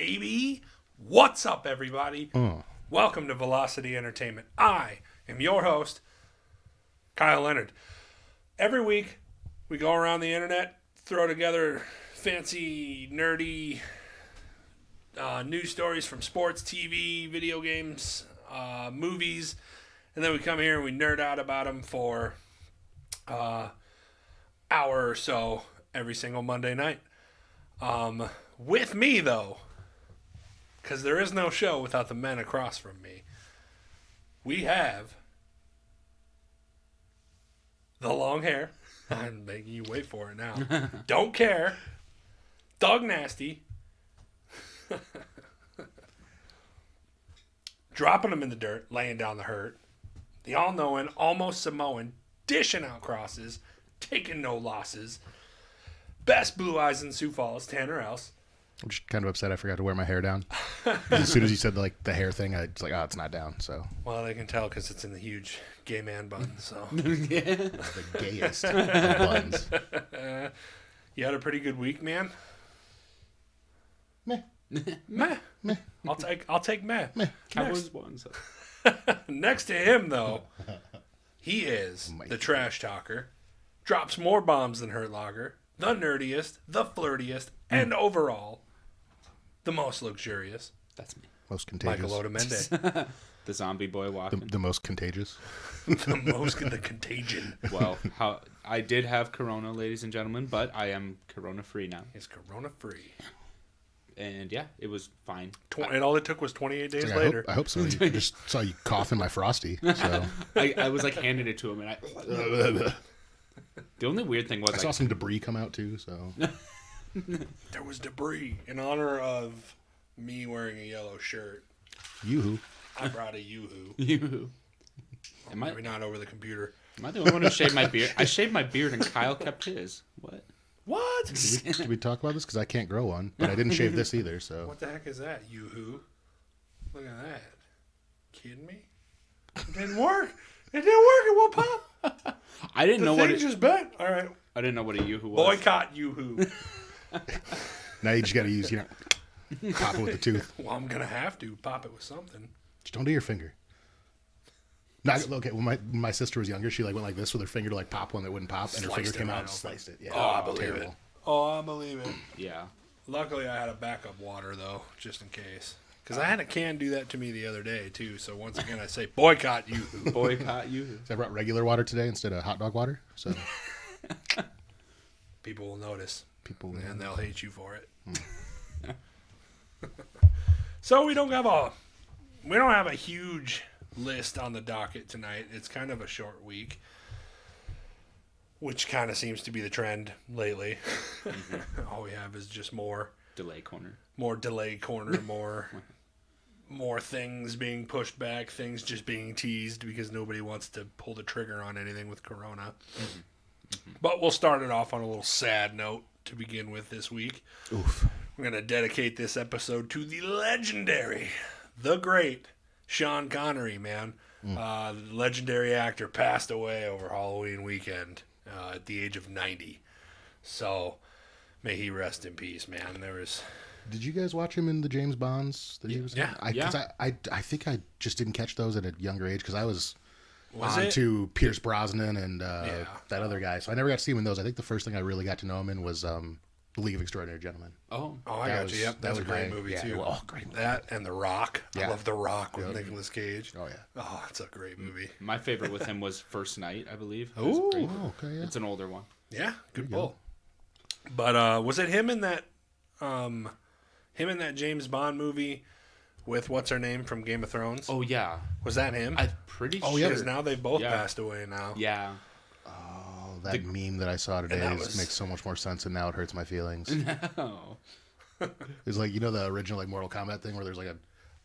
baby. What's up, everybody? Welcome to Velocity Entertainment. I am your host, Kyle Leonard. Every week, we go around the internet, throw together fancy, nerdy news stories from sports, TV, video games, movies, and then we come here and we nerd out about them for hour or so every single Monday night. With me, though, because there is no show without the men across from me, we have the long hair. I'm making you wait for it now. Don't care. Dog Nasty. Dropping them in the dirt, laying down the hurt. The all-knowing, almost Samoan, dishing out crosses, taking no losses. Best blue eyes in Sioux Falls, Tanner Else. I'm just kind of upset I forgot to wear my hair down. As soon as you said the hair thing, I was like, oh, it's not down. So Well, they can tell because it's in the huge gay man bun. So it's the gayest of buns. You had a pretty good week, man. Meh. Meh. Meh. I'll take meh. Cowboys won. So. Next to him, though, he is the trash talker. Drops more bombs than Hurt Lager. The nerdiest, the flirtiest, and overall, the most luxurious. That's me. Most contagious. Michael Otamende. The zombie boy walking. The most contagious. the contagion. Well, I did have Corona, ladies and gentlemen, but I am Corona free now. He's Corona free. And yeah, it was fine. And all it took was 28 days Like, later. I hope so. I just saw you cough in my Frosty. So I was like handing it to him, and the only weird thing was I saw some debris come out too. So There was debris. In honor of me wearing a yellow shirt, yoo-hoo. I brought a yoo-hoo. you. Maybe not over the computer. Am I the only one who shaved my beard? I shaved my beard, and Kyle kept his. What? What? Did we talk about this? Because I can't grow one, but I didn't shave this either. So What the heck is that, yoo-hoo? Look at that. Kidding me? It didn't work. It didn't work. It won't pop. I didn't know The what thing it. just bent. All right. I didn't know what a yoo-hoo was. Boycott yoo-hoo. now you just got to use, pop it with the tooth. Well, I'm going to have to pop it with something. Just don't do your finger. Okay, when my sister was younger, she went like this with her finger to pop one that wouldn't pop, and her finger came out and sliced it. Yeah, Oh, I believe terrible. it. Oh, I believe it. Yeah. Luckily, I had a backup water, though, just in case. Because I had a can do that to me the other day, too. So once again, I say boycott yoo-hoo. Boycott yoo-hoo. So I brought regular water today instead of hot dog water. So People will notice. And they'll hate you for it. So we don't have a huge list on the docket tonight. It's kind of a short week, which kind of seems to be the trend lately. All we have is just more Delay corner. more things being pushed back, things just being teased because nobody wants to pull the trigger on anything with Corona. But we'll start it off on a little sad note to begin with this week. oof. We're going to dedicate this episode to the legendary, the great Sean Connery, man. The legendary actor passed away over Halloween weekend at the age of 90. So may he rest in peace, man. Did you guys watch him in the James Bonds that he was in? Yeah. I think I just didn't catch those at a younger age because I was Was on it? to Pierce Brosnan and that other guy. So I never got to see him in those. I think the first thing I really got to know him in was The League of Extraordinary Gentlemen. Oh. Oh, I That got was- you. Yep, that that's a was great my- movie, yeah, too. well, great. That and The Rock. I Yeah. love The Rock with Nicolas Cage. Oh, yeah. Oh, it's a great movie. My favorite with him was First Night, I believe. It Ooh. was great. Oh, okay, yeah. It's an older one. Yeah, good you go. pull. But was it him in that James Bond movie with what's her name from Game of Thrones? Oh, yeah. Was that him? I'm pretty Oh, sure. yeah. Because now they both Yeah. passed away now. Yeah. Oh, that meme that I saw today that makes so much more sense, and now it hurts my feelings. Oh. It's like, the original Mortal Kombat thing where there's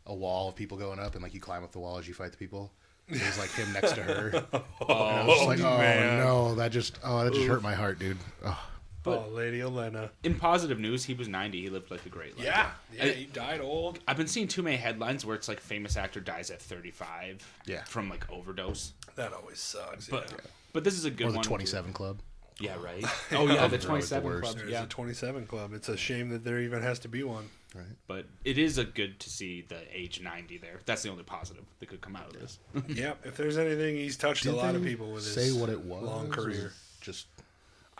a wall of people going up, and you climb up the wall as you fight the people. It was him next to her. And I was just like, oh man. no, that just hurt my heart, dude. Oh. But- Lady Olenna. In positive news, he was 90. He lived like a great life. Yeah, he died old. I've been seeing too many headlines where it's famous actor dies at 35 Yeah. from overdose. That always sucks. But yeah. but this is a good Or the one. 27 Club. Yeah, right. Oh yeah, the They're always the 27 worst. Club. There's Yeah, a 27 club. It's a shame that there even has to be one. Right. but it is a good to see the age 90 there. That's the only positive that could come out of this. Yeah, if there's anything, he's touched a lot of they people with say his what it was? long Was career. it Just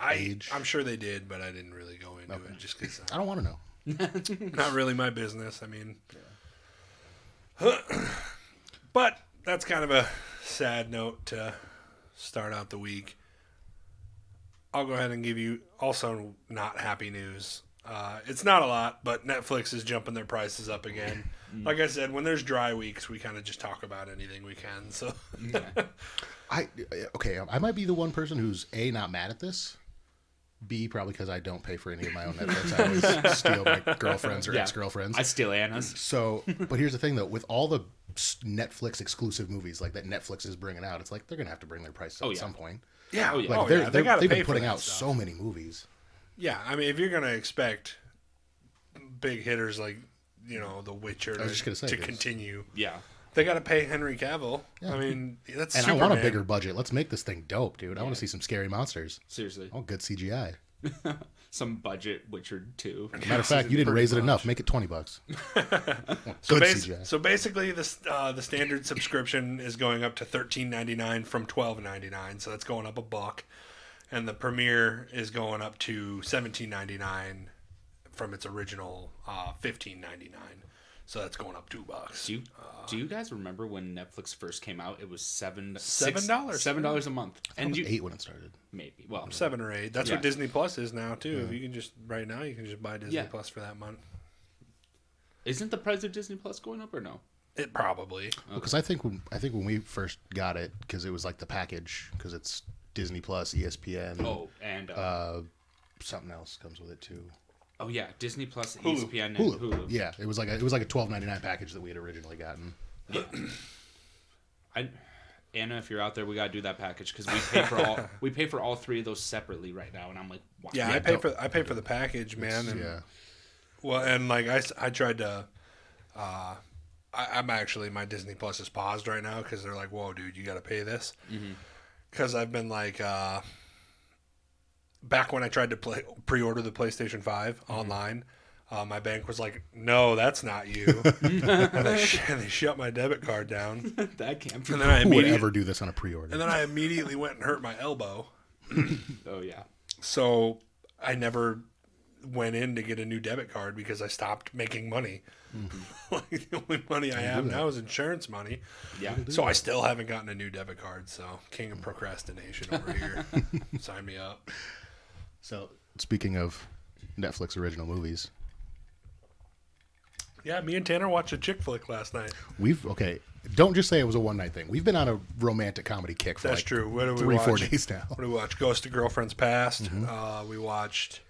age? I'm sure they did, but I didn't really go into it just because I don't want to know. not really my business. I mean, but that's kind of a sad note to start out the week. I'll go ahead and give you also not happy news. It's not a lot, but Netflix is jumping their prices up again. Like I said, when there's dry weeks, we kind of just talk about anything we can. So, I might be the one person who's A, not mad at this. B, probably because I don't pay for any of my own Netflix. I always steal my girlfriends or ex-girlfriends. I steal Anna's. So, but here's the thing though, with all the Netflix exclusive movies like that Netflix is bringing out, it's like they're gonna have to bring their prices up at some point. yeah, Like they've been putting out so many movies. Yeah, I mean, if you're gonna expect big hitters like The Witcher was just gonna say, to because- continue, Yeah. they got to pay Henry Cavill. Yeah. I mean, that's And Superman. I want a bigger budget. Let's make this thing dope, dude. I want to see some scary monsters. Seriously. I want good CGI. Some budget Witcher 2. Matter of fact, you didn't raise it enough. Make it $20. So, Good CGI. so basically, the standard subscription is going up to $13.99 from $12.99, so that's going up $1. And the premiere is going up to $17.99 from its original $15.99, so that's going up $2. Do you guys remember when Netflix first came out? It was $7 $7 a month, And and you 8 when it started. maybe 7 or 8. That's Yeah. what Disney Plus is now too. If you can just right now, you can just buy Disney Yeah. Plus for that month. Isn't the price of Disney Plus going up or no? It probably. Because I think when we first got it, because it was like the package, because it's Disney Plus, ESPN, Oh, and something else comes with it too. oh yeah, Disney Plus, Hulu. ESPN, and Hulu. Hulu. Yeah, it was like a $12.99 package that we had originally gotten. Anna, if you're out there, we gotta do that package because we pay for all three of those separately right now, and I'm like, wow. Yeah, I pay for the package, man. And, Yeah. Well, and like I tried to. I'm actually my Disney Plus is paused right now because they're like, "Whoa, dude, you got to pay this." Because I've been like, back when I tried to pre-order the PlayStation 5 online, my bank was like, "No, that's not you," and they shut my debit card down. That can't be. And then I Who would immediately ever do this on a pre-order? and then I immediately went and hurt my elbow. Oh yeah. So I never went in to get a new debit card because I stopped making money. Like the only money I have now is insurance money. Yeah. So I still haven't gotten a new debit card. So king of procrastination over here. Sign me up. So speaking of Netflix original movies, Yeah, me and Tanner watched a chick flick last night. don't just say it was a one night thing. We've been on a romantic comedy kick for That's like true. What did we 3-4 watch? days now. What did we watch? Ghost of Girlfriend's Past. We watched.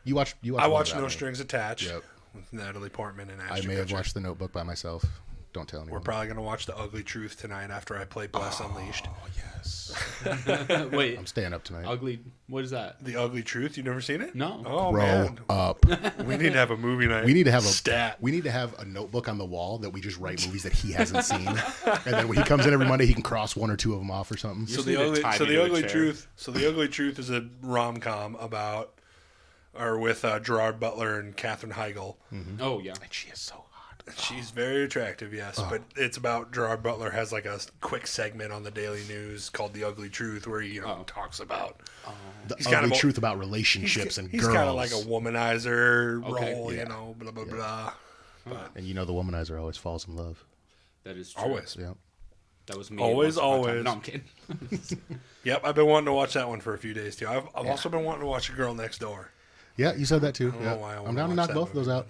You watched. I watched that No one. Strings Attached. Yep. With Natalie Portman and I Ashton may have Kutcher. watched The Notebook by myself. Don't tell anyone. We're probably gonna watch The Ugly Truth tonight after I play Bless Unleashed. Oh yes. Wait, I'm staying up tonight. ugly. What is that? The Ugly Truth. You've never seen it? No. Oh Grow man, up. we need to have a movie night. We need to have stat. We need to have a notebook on the wall that we just write movies that he hasn't seen, and then when he comes in every Monday, he can cross one or two of them off or something. So just the need to ugly, tie so me the to a ugly chair. truth. So the ugly truth is a rom-com about, or with Gerard Butler and Katherine Heigl. Oh yeah. And she is so hot. She's very attractive, yes, but it's about Gerard Butler has like a quick segment on the Daily News called The Ugly Truth where he talks about The He's kind ugly of a- truth about relationships and he's girls. kind of like a womanizer Okay, role, yeah. you know, blah blah blah. But And you know the womanizer always falls in love. That is true. always, Yeah. That was me. Always, once upon a time. always. No, I'm kidding. yep. I've been wanting to watch that one for a few days too. I've also been wanting to watch The Girl Next Door. Yeah, you said that too. I don't Yeah. know why I wanna I'm down to watch knock that both of those movie, out.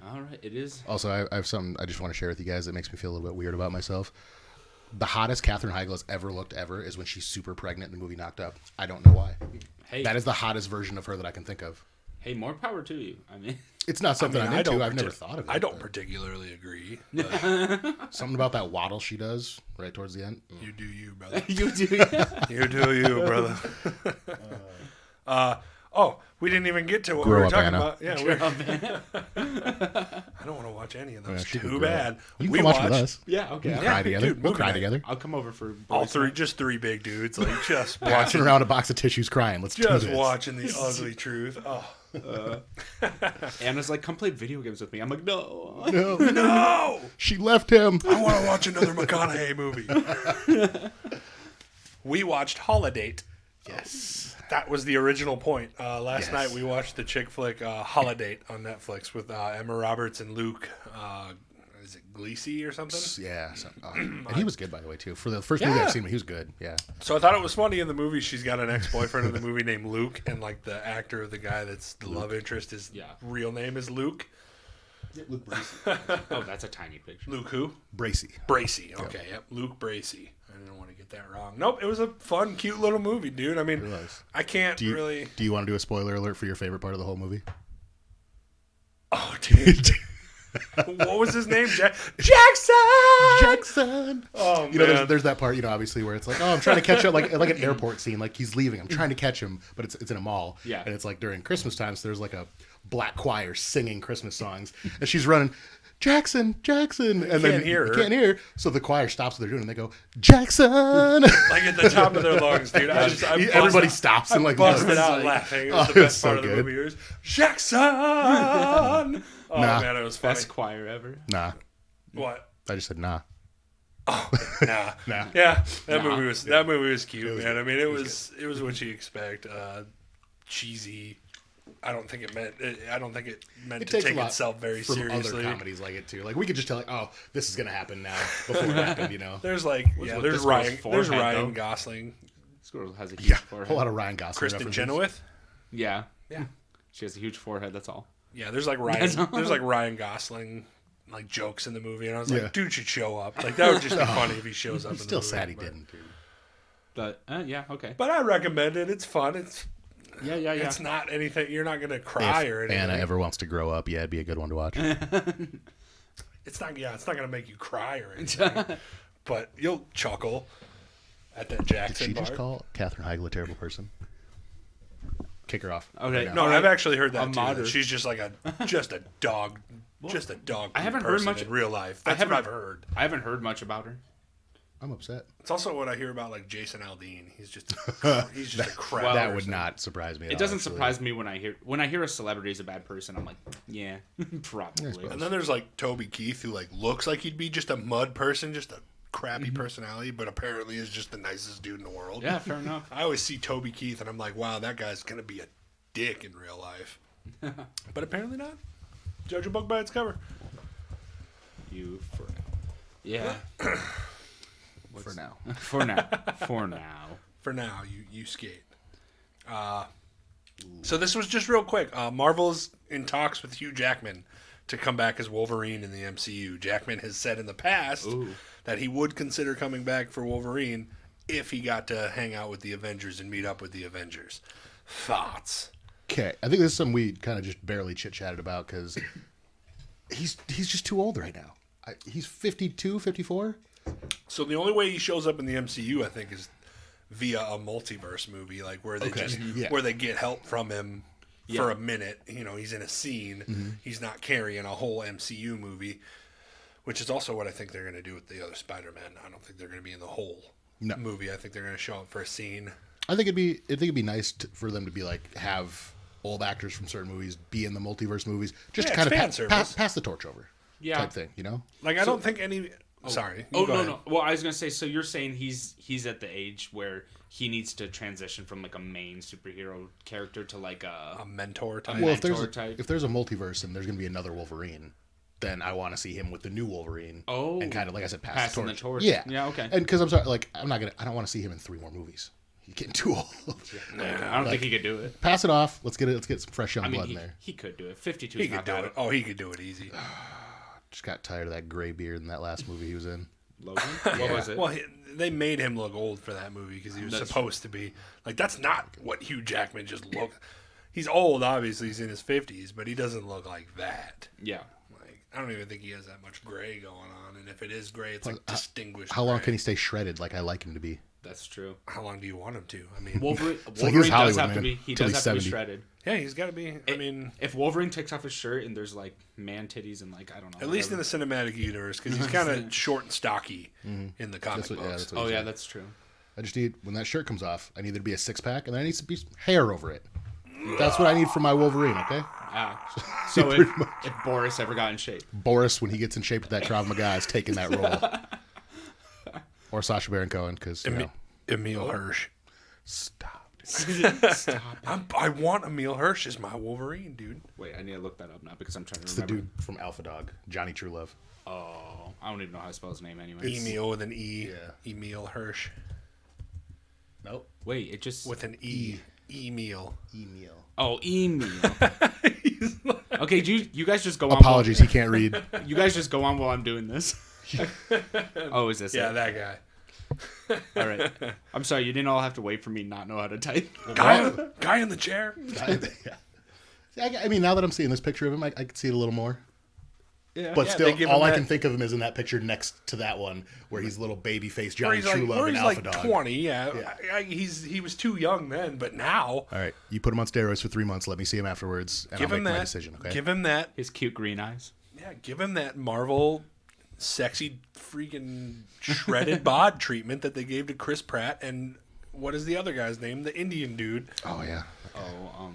All right, it is. Also, I have something I just want to share with you guys that makes me feel a little bit weird about myself. The hottest Katherine Heigl has ever looked ever is when she's super pregnant in the movie Knocked Up. I don't know why. Hey, That is the hottest version of her that I can think of. hey, more power to you. I mean, It's not something I mean, I'm I into. don't I've never partic- thought of it. I don't but particularly agree. But something about that waddle she does right towards the end. you do you, brother. you do. You do you, brother. Oh, we didn't even get to what Grow we were up, talking Anna. about. Yeah, I don't want to watch any of those. she could Too grow up. bad. You can We come watch watched with us. Yeah, okay. We'll Yeah, cry together. dude, We'll movie cry night. together. I'll come over for all boys' three, night. just three big dudes, like just Watching watching, around a box of tissues crying. Let's do just this. watching the ugly truth. Oh, Anna's like, come play video games with me. I'm like, no. No. no! She left him. I want to watch another McConaughey movie. We watched Holiday. Yes. That was the original point. Last Yes. night we watched the chick flick Holiday on Netflix with Emma Roberts and Luke. Is it Gleesy or something? Yeah. And he was good, by the way, too. For the first movie I've seen, he was good. Yeah. So I thought it was funny in the movie. She's got an ex-boyfriend in the movie named Luke, and like the actor of the guy that's the love interest, his real name is Luke. Luke Bracey. Oh, that's a tiny picture. Luke who? Bracey. Bracey. Okay, yep. Luke Bracey. I didn't want to get that wrong. Nope, it was a fun, cute little movie, dude. I mean, It was. I can't Do you, really. do you want to do a spoiler alert for your favorite part of the whole movie? Oh, dude. What was his name? Jackson. Jackson. Oh man. You know, there's that part, obviously where it's like, oh, I'm trying to catch up, like an airport scene, like he's leaving. I'm trying to catch him, but it's in a mall. Yeah. And it's like during Christmas time, so there's like a black choir singing Christmas songs, and she's running, Jackson, Jackson, and then hear her. you can't hear. So the choir stops what they're doing, and they go, Jackson. Like at the top of their lungs, dude. Everybody stops and like busted knows. out like- laughing. It was Oh, the it was best so part of the good. movie. It was Jackson. Oh Nah. man, it was funny. Best choir ever. Nah, What? I just said nah. Nah. Nah. Yeah, that Nah. movie was cute, man. I mean, it was what you expect. Cheesy. I don't think it meant It to takes take a lot itself very from seriously. other comedies like it too. Like we could just tell, like, oh, this is gonna happen now before it happened. There's like with there's this girl's Ryan forehead, Ryan though? Gosling, This girl has a huge Yeah, a forehead. whole lot of Ryan Gosling. Kristen references. Chenoweth. Yeah. Yeah. She has a huge forehead, that's all. Yeah, there's like Ryan Gosling like jokes in the movie, and I was like, Yeah. dude should show up. Like that would just be funny if he shows up. I'm in still the movie, sad he but- didn't. Dude. But, yeah, okay. But I recommend it. It's fun. It's Yeah. It's not anything. You're not gonna cry or If anything. Anna ever wants to grow up, yeah, it'd be a good one to watch. It's not. Yeah, it's not gonna make you cry or anything. But you'll chuckle at that Did Jackson she part. just call Katherine Heigl a terrible person? Kick her off. Okay, Right No, now. I've actually heard that A too. modder. That she's just like a dog. Just a dog. I haven't heard person much- in real life. I That's what haven't- I've heard. I haven't heard much about her. I'm upset. It's also what I hear about like Jason Aldean. He's just a crap. Well, That would person. not surprise me. At It all, doesn't actually. surprise me when I hear a celebrity is a bad person. I'm like, yeah, probably. suppose. And then there's like Toby Keith, who like looks like he'd be just a mud person, just a crappy Mm-hmm. personality, but apparently is just the nicest dude in the world. Yeah, fair enough. I always see Toby Keith, and I'm like, wow, that guy's gonna be a dick in real life. But apparently not. Judge a book by its cover. You for yeah. For now. For now. For now. For now, you skate. So this was just real quick. Marvel's in talks with Hugh Jackman to come back as Wolverine in the MCU. Jackman has said in the past that he would consider coming back for Wolverine if he got to hang out with the Avengers and meet up with the Avengers. Thoughts? Okay, I think this is something we kind of just barely chit-chatted about because he's just too old right now. He's 52, 54? So the only way he shows up in the MCU, I think, is via a multiverse movie, like where they where they get help from him for a minute. You know, he's in a scene. He's not carrying a whole MCU movie, which is also what I think they're going to do with the other Spider-Man. I don't think they're going to be in the whole movie. I think they're going to show up for a scene. I think it'd be nice for them to be like have old actors from certain movies be in the multiverse movies, just to Yeah, kind it's fan of service. pass the torch over, type thing, you know? Like I don't think any. Sorry. Oh You go no ahead. no. Well, I was gonna say. So you're saying he's at the age where he needs to transition from like a main superhero character to like A mentor type. Well, if mentor type. there's a multiverse and there's going to be another Wolverine, then I want to see him with the new Wolverine. Oh. And kind of, like I said, pass Passing the the torch. torch. Yeah. Yeah, okay. And because I'm sorry, like, I don't want to see him in 3 more movies. He's getting too old. I don't think he could do it. Pass it off. Let's get some fresh young I mean, blood in there. he could do it. 52 He is could not do bad. it. Oh, he could do it easy. Just got tired of that gray beard in that last movie he was in. Logan? What was it? Well, they made him look old for that movie because he was supposed to be. Like, that's not what Hugh Jackman just looked. He's old, obviously. He's in his 50s, but he doesn't look like that. Yeah. Like, I don't even think he has that much gray going on. And if it is gray, it's like distinguished. How long gray. can he stay shredded like I like him to be? That's true. How long do you want him to? I mean, Wolverine like he's does Hollywood, have to man. be. He Till does he's have to 70. be shredded. yeah, he's got to be. I mean, If Wolverine takes off his shirt and there's like man titties and like I don't know. at least in the cinematic universe, because he's kind of short and stocky in the comic That's what, yeah, books. that's what Oh he yeah, said. that's true. I just need, when that shirt comes off, I need there to be a 6-pack, and there needs to be hair over it. That's what I need for my Wolverine, okay? Ah. So if Boris ever got in shape. Boris, when he gets in shape with that Krav Maga, is taking that role. Or Sacha Baron Cohen, because, you know. Emil Hirsch. Stop. Stop. I want Emil Hirsch as my Wolverine, dude. Wait, I need to look that up now because I'm trying to It's the remember. dude from Alpha Dog, Johnny Truelove. Oh, I don't even know how to spell his name anyway. Emil with an E. Yeah. Emil Hirsch. Nope. Wait, it just With an E. Emil. Emil. Oh, Emil. Okay, you guys just go on. Apologies, he can't read. You guys just go on while I'm doing this. Oh, is this Yeah, it? that guy. All right. I'm sorry, you didn't all have to wait for me not know how to type. Guy in the chair. I mean, now that I'm seeing this picture of him, I can see it a little more. Yeah. But Yeah, still, they give all him I that- can think of him is in that picture next to that one, where he's little baby face Where Johnny he's like, Truelove in Alpha Dog. 20, yeah. He was too young then, but now All right, you put him on steroids for 3 months. Let me see him afterwards, and give I'll him make my that. decision. Okay. Give him that. His cute green eyes. Yeah, give him that Marvel sexy freaking shredded bod treatment that they gave to Chris Pratt and what is the other guy's name? The Indian dude. Oh yeah. Oh,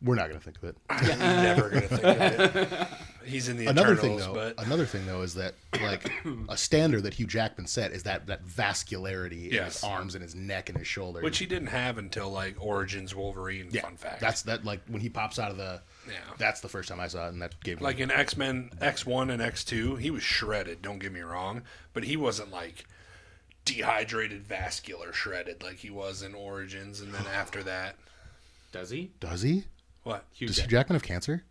We're not gonna think of it. I'm never gonna think of it. He's in the Another Eternals, thing, but Another thing though is that like a standard that Hugh Jackman set is that vascularity in Yes. his arms and his neck and his shoulder. which he didn't have until like Origins Wolverine. yeah, Fun fact. that's that like when he pops out of the. Yeah. That's the first time I saw it, and that gave me Like in X-Men X1 and X2, he was shredded, don't get me wrong, but he wasn't like dehydrated vascular shredded like he was in Origins and then after that. does he? Does he? What? Hugh Does Jack- Hugh Jackman have cancer?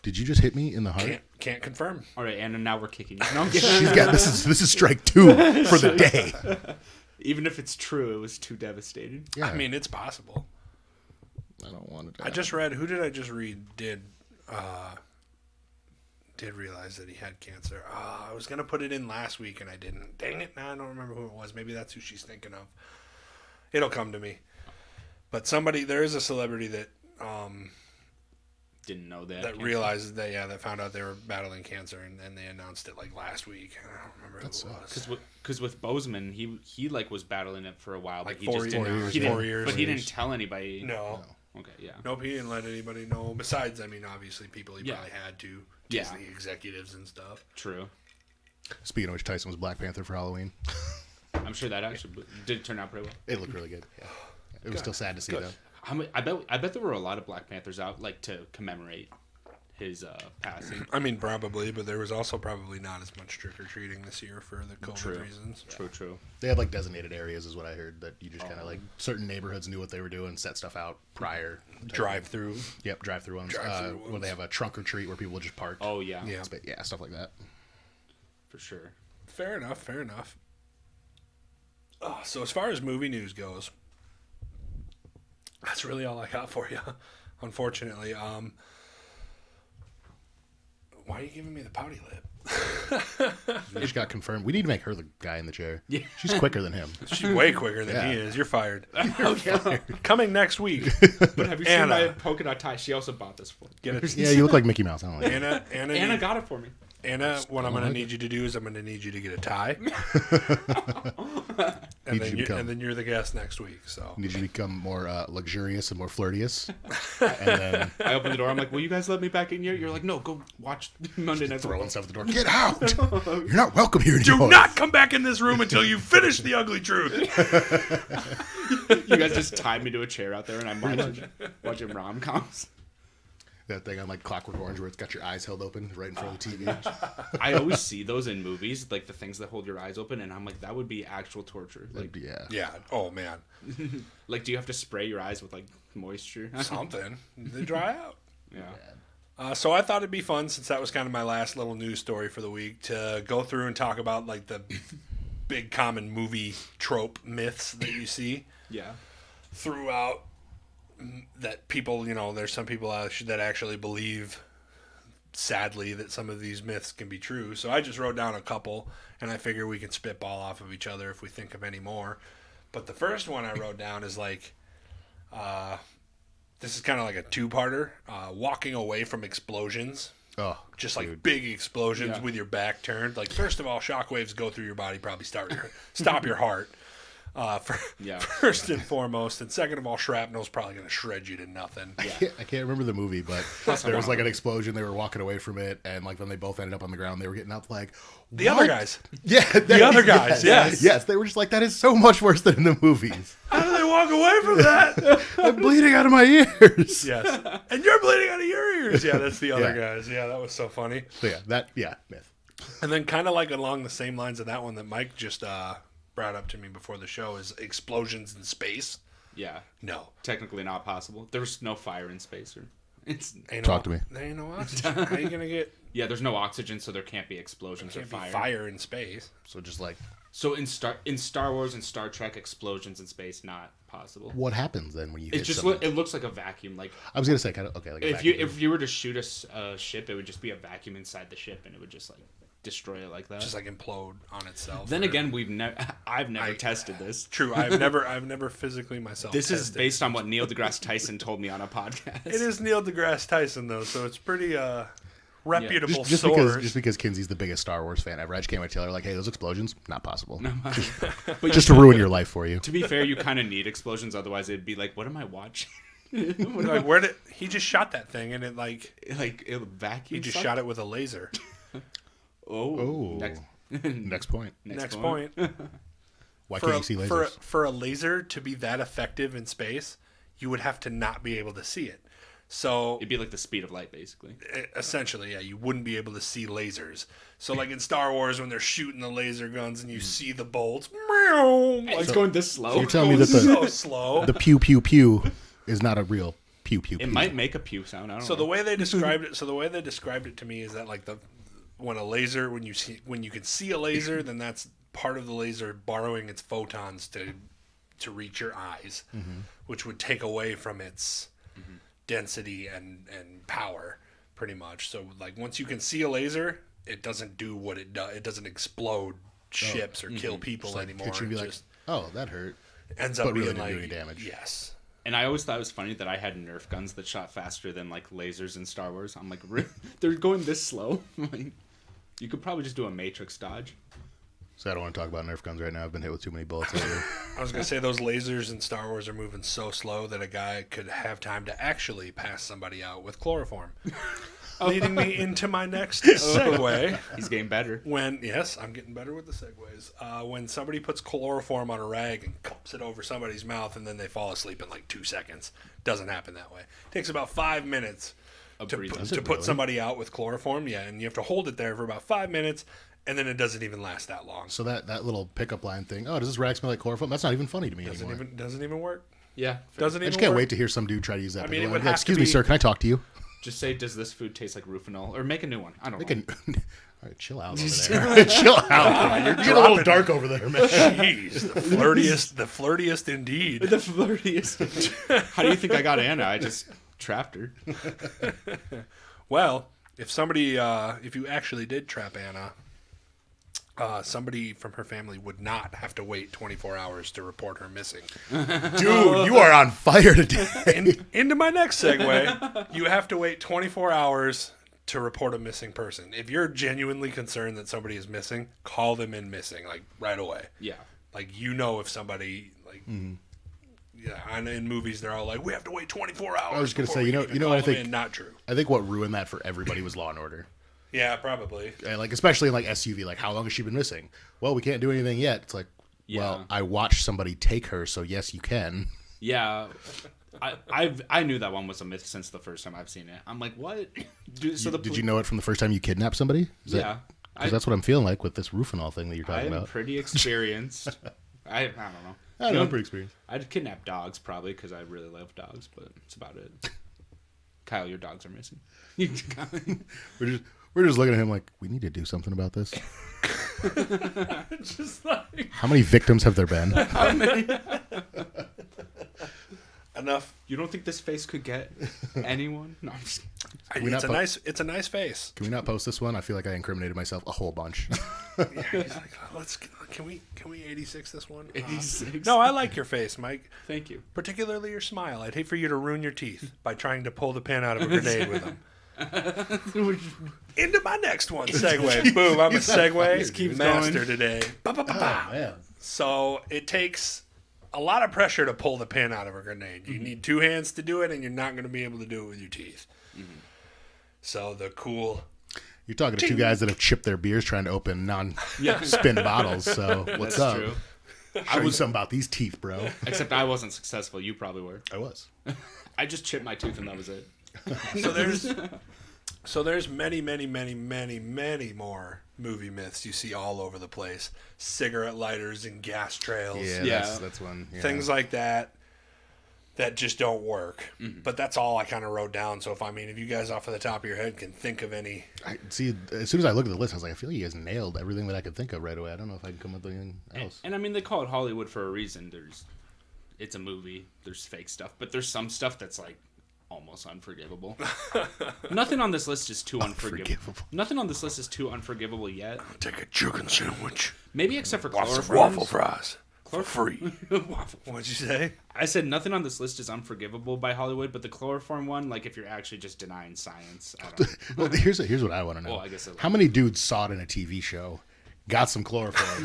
Did you just hit me in the heart? Can't confirm. All right, and now we're kicking. No, I'm kidding. She's got this is strike 2 for the day. Even if it's true, it was too devastating. Yeah, I mean, it's possible. I don't want to. I just read. Who did I just read? Did realize that he had cancer? I was gonna put it in last week and I didn't. Dang it! Now I don't remember who it was. Maybe that's who she's thinking of. It'll come to me. But there is a celebrity that Didn't know that. that realizes that found out they were battling cancer and they announced it like last week. I don't remember who it was. Because with Bozeman, he like was battling it for a while, Like but he 4 just years. didn't. 4 years. But he didn't tell anybody. No. Okay, yeah. Nope, he didn't let anybody know. Besides, I mean, obviously, people he probably had to. Yeah. Disney executives and stuff. True. Speaking of which, Tyson was Black Panther for Halloween. I'm sure that actually did turn out pretty well. It looked really good. Yeah. It was still sad to see Good. though. I bet there were a lot of Black Panthers out like to commemorate his passing. I mean, probably, but there was also probably not as much trick or treating this year for the COVID True. reasons. True. They had like designated areas, is what I heard. That you just kind of like certain neighborhoods knew what they were doing, set stuff out prior. Drive through. Yep, drive-through ones. Drive-through Where ones. they have a trunk or treat where people will just park. Oh yeah. Yeah. Yeah, stuff like that. For sure. Fair enough. So as far as movie news goes, that's really all I got for you. Unfortunately, why are you giving me the pouty lip? We just got confirmed. We need to make her the guy in the chair. Yeah. She's quicker than him. She's way quicker than Yeah. he is. You're fired. Okay. Coming next week. But have you Anna. seen my polka dot tie? She also bought this for me. Get it? Yeah, you look like Mickey Mouse. I don't like it. Anna got it for me. Anna, what I'm going to like need you to do is I'm going to need you to get a tie. Need you to come. and then you're the guest next week. So Need you to become more luxurious and more flirtious. And then I opened the door. I'm like, "Will you guys let me back in here?" You're like, "No, go watch Monday Night throwing Football." stuff at the door. Get out! You're not welcome here do anymore. not come back in this room until you finish the ugly truth. You guys just tied me to a chair out there, and I'm watching rom-coms. That thing on like Clockwork Orange where it's got your eyes held open right in front of the TV. I always see those in movies, like the things that hold your eyes open, and I'm like, that would be actual torture. Like, Yeah. Yeah. Oh man. like, do you have to spray your eyes with like moisture? Something. They dry out. Yeah. So I thought it'd be fun, since that was kind of my last little news story for the week, to go through and talk about like the big common movie trope myths that you see Yeah. throughout, that people, there's some people out that actually believe sadly, that some of these myths can be true. So I just wrote down a couple, and I figure we can spitball off of each other if we think of any more. But the first one I wrote down is like, this is kind of like a two-parter. Walking away from explosions. Oh, just like dude. big explosions with your back turned. Like, first of all, shockwaves go through your body, probably stop your heart. First and foremost, and second of all, shrapnel's probably going to shred you to nothing. I can't remember the movie, but there was like an explosion. They were walking away from it, and like when they both ended up on the ground, they were getting up like the other guys. Yeah, the other guys. Yes, they were just like, that is so much worse than in the movies. How do they walk away from that? I'm bleeding out of my ears. Yes, and you're bleeding out of your ears. Yeah, that's the other guys. Yeah, that was so funny. So myth. And then kind of like along the same lines of that one that Mike just brought up to me before the show is explosions in space. Yeah. No. Technically not possible. There's no fire in space. Talk to me. There ain't no oxygen. How are you going to get... Yeah, there's no oxygen, so there can't be explosions or fire. Fire in space. So just like... So in Star Wars and Star Trek, explosions in space, not possible. What happens then when you hit it looks like a vacuum. Like I was going to say, kind of, okay, like a vacuum. If you were to shoot a ship, it would just be a vacuum inside the ship, and it would just like destroy it like that. Just like implode on itself. Then again, I've never tested this. True, I've never physically myself. This is based on what Neil deGrasse Tyson told me on a podcast. It is Neil deGrasse Tyson though, so it's pretty reputable just source. because Kinsey's the biggest Star Wars fan ever. I just came to tell her like, hey, those explosions, not possible. But just to ruin your life for you. To be fair, you kind of need explosions, otherwise it'd be like, what am I watching? Like, where did he just shot that thing and it it vacuum? He just shot it with a laser. Oh. Next point. Next point. Why can't you see lasers? For a laser to be that effective in space, you would have to not be able to see it. So it'd be like the speed of light, basically. Essentially, yeah, you wouldn't be able to see lasers. So, like in Star Wars, when they're shooting the laser guns and you see the bolts, it's going this slow. So you're telling me that so slow. The pew pew pew is not a real pew pew pew. It might make a pew sound. I don't know. So the way they described it to me is that like when you can see a laser, then that's part of the laser borrowing its photons to reach your eyes, which would take away from its density and power, pretty much. So like once you can see a laser, it doesn't do what it does. It doesn't explode ships or kill people anymore. It should be like, oh, that hurt. Ends up really being didn't like do any damage. Yes. And I always thought it was funny that I had Nerf guns that shot faster than like lasers in Star Wars. I'm like, they're going this slow. Like, you could probably just do a Matrix dodge. So I don't want to talk about Nerf guns right now. I've been hit with too many bullets lately. I was going to say those lasers in Star Wars are moving so slow that a guy could have time to actually pass somebody out with chloroform. Leading me into my next segue. He's getting better. Yes, I'm getting better with the segues. When somebody puts chloroform on a rag and cups it over somebody's mouth and then they fall asleep in like 2 seconds. Doesn't happen that way. It takes about 5 minutes to put somebody out with chloroform. Yeah, and you have to hold it there for about 5 minutes. And then it doesn't even last that long. So that little pickup line thing, oh, does this rag smell like chloroform? That's not even funny to me anymore. Doesn't even work. Yeah. Doesn't even I just can't work. wait to hear some dude try to use that. I mean, it would like, excuse me, sir, can I talk to you? Just say, does this food taste like Rufinol? Or make a new one. I don't know. All right, chill out over there. Chill out. You're getting a little dark over there, man. Jeez, the flirtiest indeed. The flirtiest. How do you think I got Anna? I just trapped her. Well, if you actually did trap Anna, somebody from her family would not have to wait 24 hours to report her missing. Dude, you are on fire today. Into my next segue, you have to wait 24 hours to report a missing person. If you're genuinely concerned that somebody is missing, call them in missing, like, right away. Yeah. Like, if somebody, like... Yeah, and in movies they're all like, we have to wait 24 hours. I was going to say, you know what I think? Not true. I think what ruined that for everybody was Law and Order. Yeah, probably. Like, especially in like SUV, like how long has she been missing? Well, we can't do anything yet. It's like, well, I watched somebody take her, so yes, you can. Yeah, I knew that one was a myth since the first time I've seen it. I'm like, what? Did you know it from the first time you kidnapped somebody? Yeah, because that's what I'm feeling like with this Rufinol thing that you're talking about. I'm pretty experienced. I don't know. I know, I'm pretty experienced. I'd kidnap dogs probably because I really love dogs, but that's about it. Kyle, your dogs are missing. We're just looking at him like, we need to do something about this. Just like... How many victims have there been? How many? Enough. You don't think this face could get anyone? No, I'm just... It's a nice face. Can we not post this one? I feel like I incriminated myself a whole bunch. Yeah, he's like, can we 86 this one? 86. No, I like your face, Mike. Thank you. Particularly your smile. I'd hate for you to ruin your teeth by trying to pull the pin out of a grenade with them. Into my next one. Segue. Boom. I'm a segue master today. Oh, man. So it takes a lot of pressure to pull the pin out of a grenade. You need two hands to do it, and you're not going to be able to do it with your teeth. So the cool... You're talking to two guys that have chipped their beers trying to open non-spin bottles. So what's That's up? true. I was something about these teeth, bro. Except I wasn't successful. You probably were. I was. I just chipped my tooth and that was it. So there's many more movie myths you see all over the place. Cigarette lighters and gas trails. Yeah. That's one. Yeah. Things like that just don't work. But that's all I kind of wrote down. So if you guys off of the top of your head can think of any. I see. As soon as I look at the list, I was like, I feel like you guys nailed everything that I could think of right away. I don't know if I can come up with anything else. And I mean, they call it Hollywood for a reason. It's a movie. There's fake stuff, but there's some stuff that's like almost unforgivable. Nothing on this list is too unforgivable. Nothing on this list is too unforgivable yet. I'll take a chicken sandwich. Maybe except for Waffle chloroform. fries. For free. What'd you say? I said nothing on this list is unforgivable by Hollywood, but the chloroform one, like if you're actually just denying science, I don't know. Well, here's what I want to know. Well, I guess how many dudes saw it in a TV show, got some chloroform,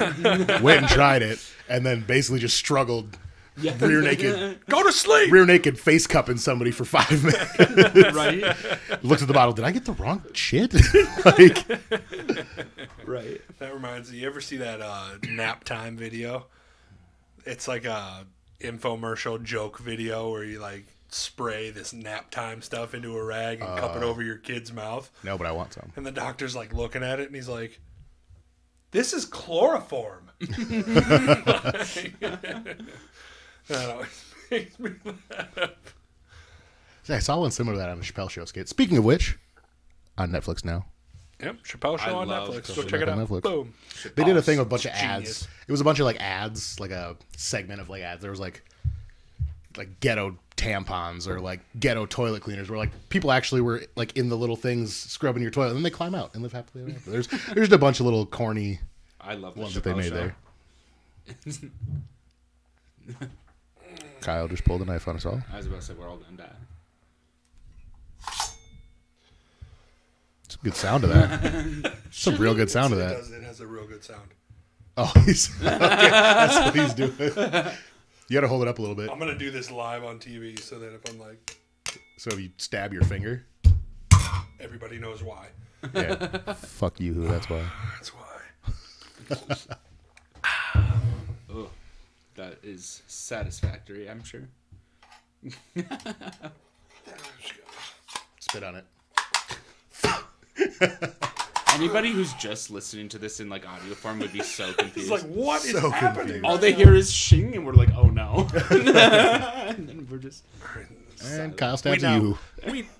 went and tried it, and then basically just struggled rear naked, Go to sleep. rear naked face cupping somebody for 5 minutes. Right? Looks at the bottle. Did I get the wrong shit? Like, Right. That reminds me. You ever see that nap time video? It's like a infomercial joke video where you like spray this nap time stuff into a rag and cup it over your kid's mouth. no, but I want some. And the doctor's like looking at it and he's like, "This is chloroform." That always makes me laugh. I saw one similar to that on the Chappelle Show skit. Speaking of which, on Netflix now. Yep, Chappelle Show on love Netflix. Chappelle Go Show check it on out. Netflix. Boom. They did a thing with a bunch of Genius. ads. It was a bunch of like ads, like a segment of like ads. There was like ghetto tampons or like ghetto toilet cleaners, where like people actually were like in the little things scrubbing your toilet, and then they climb out and live happily ever after. There's just a bunch of little corny I love the ones that they Chappelle made Show. there. Kyle just pulled a knife on us all. I was about to say we're all gonna die. It's a good sound of that. Some real good sound of that. It has a real good sound. Oh, he's okay, that's what he's doing. You got to hold it up a little bit. I'm gonna do this live on TV so that if I'm like, So if you stab your finger, everybody knows why. yeah, fuck you. That's why. That's why. Oh, that is satisfactory, I'm sure. Spit on it. Anybody who's just listening to this in like audio form would be so confused. It's like, what is So happening? confused. all they hear is shing, and we're like, "Oh no!" And then we're just And Kyle stabs now, you.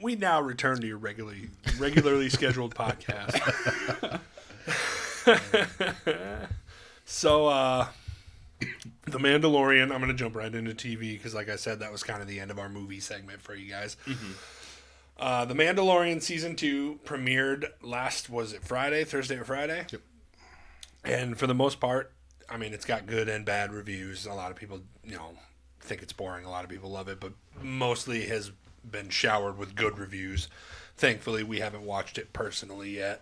we now return to your regularly scheduled podcast. So, The Mandalorian, I'm going to jump right into TV because, like I said, that was kind of the end of our movie segment for you guys. The Mandalorian Season 2 premiered Thursday or Friday? Yep. And for the most part, I mean, it's got good and bad reviews. A lot of people, think it's boring. A lot of people love it, but mostly has been showered with good reviews. Thankfully, we haven't watched it personally yet.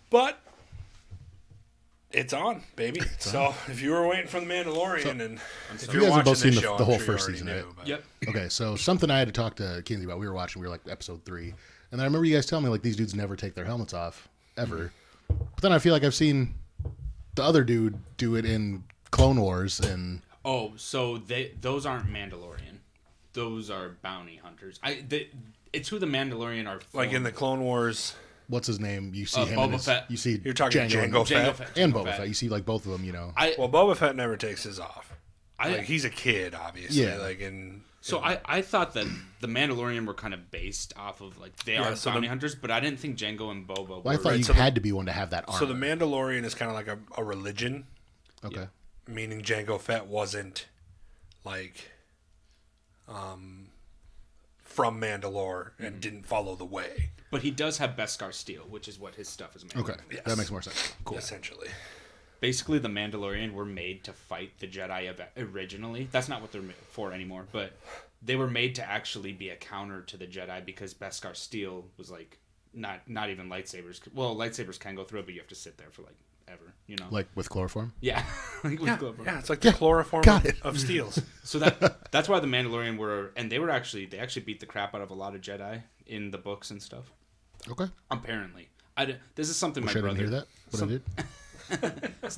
But it's on, baby. So if you were waiting for The Mandalorian, and if You you're guys have watching both seen this the show, whole I'm sure you first already season, knew, right? but- yep. Okay, so something I had to talk to Kinsey about. We were like episode 3, and then I remember you guys telling me like these dudes never take their helmets off ever. But then I feel like I've seen the other dude do it in Clone Wars, and Oh, so those aren't Mandalorian. Those are bounty hunters. It's who the Mandalorian are. Like in the Clone Wars, what's his name? You see him. Boba in his, Fett. You see you're talking Jango Fett. and Boba Fett. You see like both of them. Well, Boba Fett never takes his off. I He's a kid, obviously. Yeah. So I thought that the Mandalorian were kind of based off of like they are so bounty hunters, but I didn't think Jango and Boba were. Well, I thought you so had to be one to have that armor. So the Mandalorian is kind of like a religion, Okay. meaning from Mandalore and didn't follow the way. But he does have Beskar steel, which is what his stuff is made of. Okay, Yes. that makes more sense. Cool. Essentially. Basically, the Mandalorian were made to fight the Jedi originally. That's not what they're made for anymore, but they were made to actually be a counter to the Jedi because Beskar steel was like not even lightsabers. Well, lightsabers can go through it, but you have to sit there for like ever, you know. Like with chloroform. Yeah, like with chloroform. Yeah, it's like the chloroform got it. of steels. So that's why the Mandalorian were, and they actually beat the crap out of a lot of Jedi in the books and stuff. Okay. Apparently, this is something Wish my I didn't brother. hear that, but I did.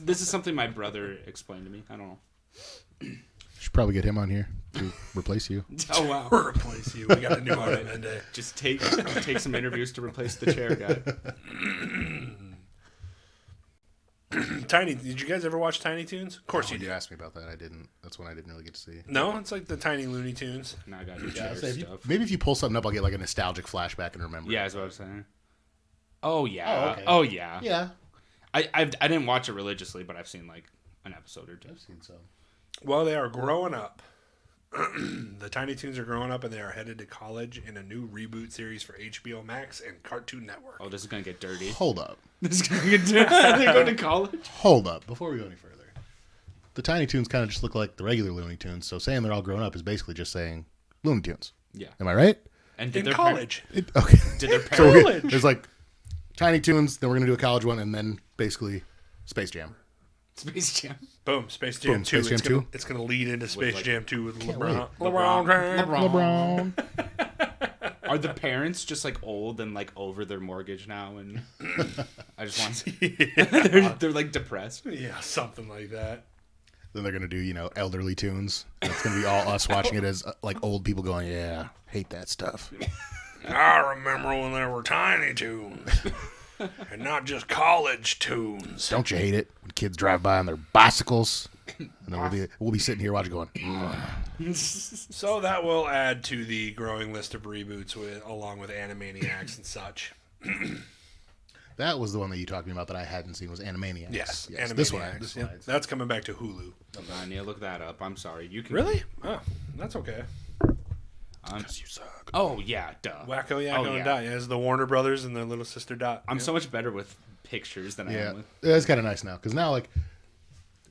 This is something my brother explained to me. I don't know. Should probably get him on here to replace you. Oh wow! Replace you. We got a new one Monday. Just take some interviews to replace the chair guy. Tiny. Did you guys ever watch Tiny Toons? Of course Oh, you did. You asked me about that. I didn't. That's one I didn't really get to see. No, it's like the Tiny Looney Tunes. Now I got new chair stuff. Maybe if you pull something up, I'll get like a nostalgic flashback and remember. Yeah, that's what I was saying. Oh yeah. Oh, okay. Oh yeah. Yeah. I didn't watch it religiously, but I've seen like an episode or two. I've seen some. Well, they are growing up. The Tiny Toons are growing up, and they are headed to college in a new reboot series for HBO Max and Cartoon Network. Oh, this is gonna get dirty. Hold up. This is gonna get dirty. They go to college. Hold up. Before we go any further, the Tiny Toons kind of just look like the regular Looney Tunes. So saying they're all grown up is basically just saying Looney Tunes. Yeah. Am I right? And In college. Okay. Did their So parents? there's like Tiny Toons, then we're gonna do a college one, and then basically Space Jam. Space Jam. Boom, Space Jam Boom, 2. Space Jam 2. It's gonna lead into Space like- Jam 2 with LeBron. LeBron. LeBron. Are the parents just like old and like over their mortgage now? And I just want to. They're like depressed. Yeah, something like that. Then they're gonna do elderly tunes. And it's gonna be all us watching it as like old people going, yeah, hate that stuff. I remember when there were Tiny Toons. And not just college tunes. Don't you hate it when kids drive by on their bicycles? And then we'll be sitting here watching, going, So that will add to the growing list of reboots along with Animaniacs and such. That was the one that you talked to me about that I hadn't seen was Animaniacs. Yes, Animaniacs. Animaniacs. This Yeah, one. that's coming back to Hulu. I need to look that up. I'm sorry. You can Really? Oh, that's okay. You suck. Oh yeah, duh. Wacko Yakko Oh, and yeah. Dot. Yeah, it's the Warner Brothers and their little sister Dot. I'm so much better with pictures than I Yeah, am with. it's kind of nice now because now,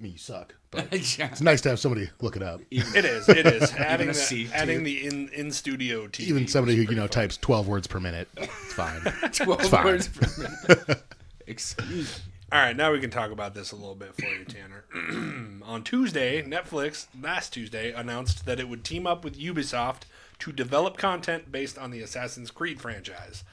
you suck, but Yeah. it's nice to have somebody look it up. It is. It is. Adding a the, C, adding the in studio TV. Even somebody is who pretty fun. types 12 words per minute, it's fine. 12 fine. words per minute. Excuse me. All right, now we can talk about this a little bit for you, Tanner. On Tuesday, Netflix, last Tuesday, announced that it would team up with Ubisoft to develop content based on the Assassin's Creed franchise.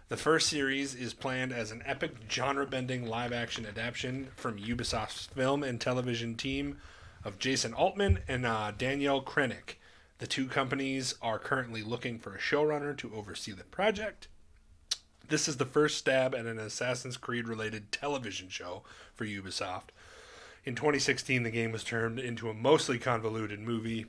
The first series is planned as an epic genre-bending live-action adaptation from Ubisoft's film and television team of Jason Altman and Danielle Krennic. The two companies are currently looking for a showrunner to oversee the project. This is the first stab at an Assassin's Creed-related television show for Ubisoft. In 2016, the game was turned into a mostly convoluted movie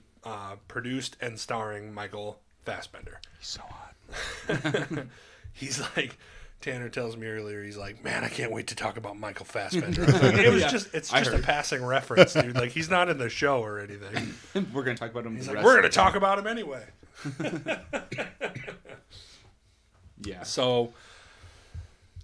produced and starring Michael Fassbender. He's so hot. He's like, Tanner tells me earlier, he's like, man, I can't wait to talk about Michael Fassbender. I was like, it's I just a heard. passing reference, dude. Like, he's not in the show or anything. We're gonna talk about him. He's the like, rest we're of going to the time. talk about him anyway. Yeah. So,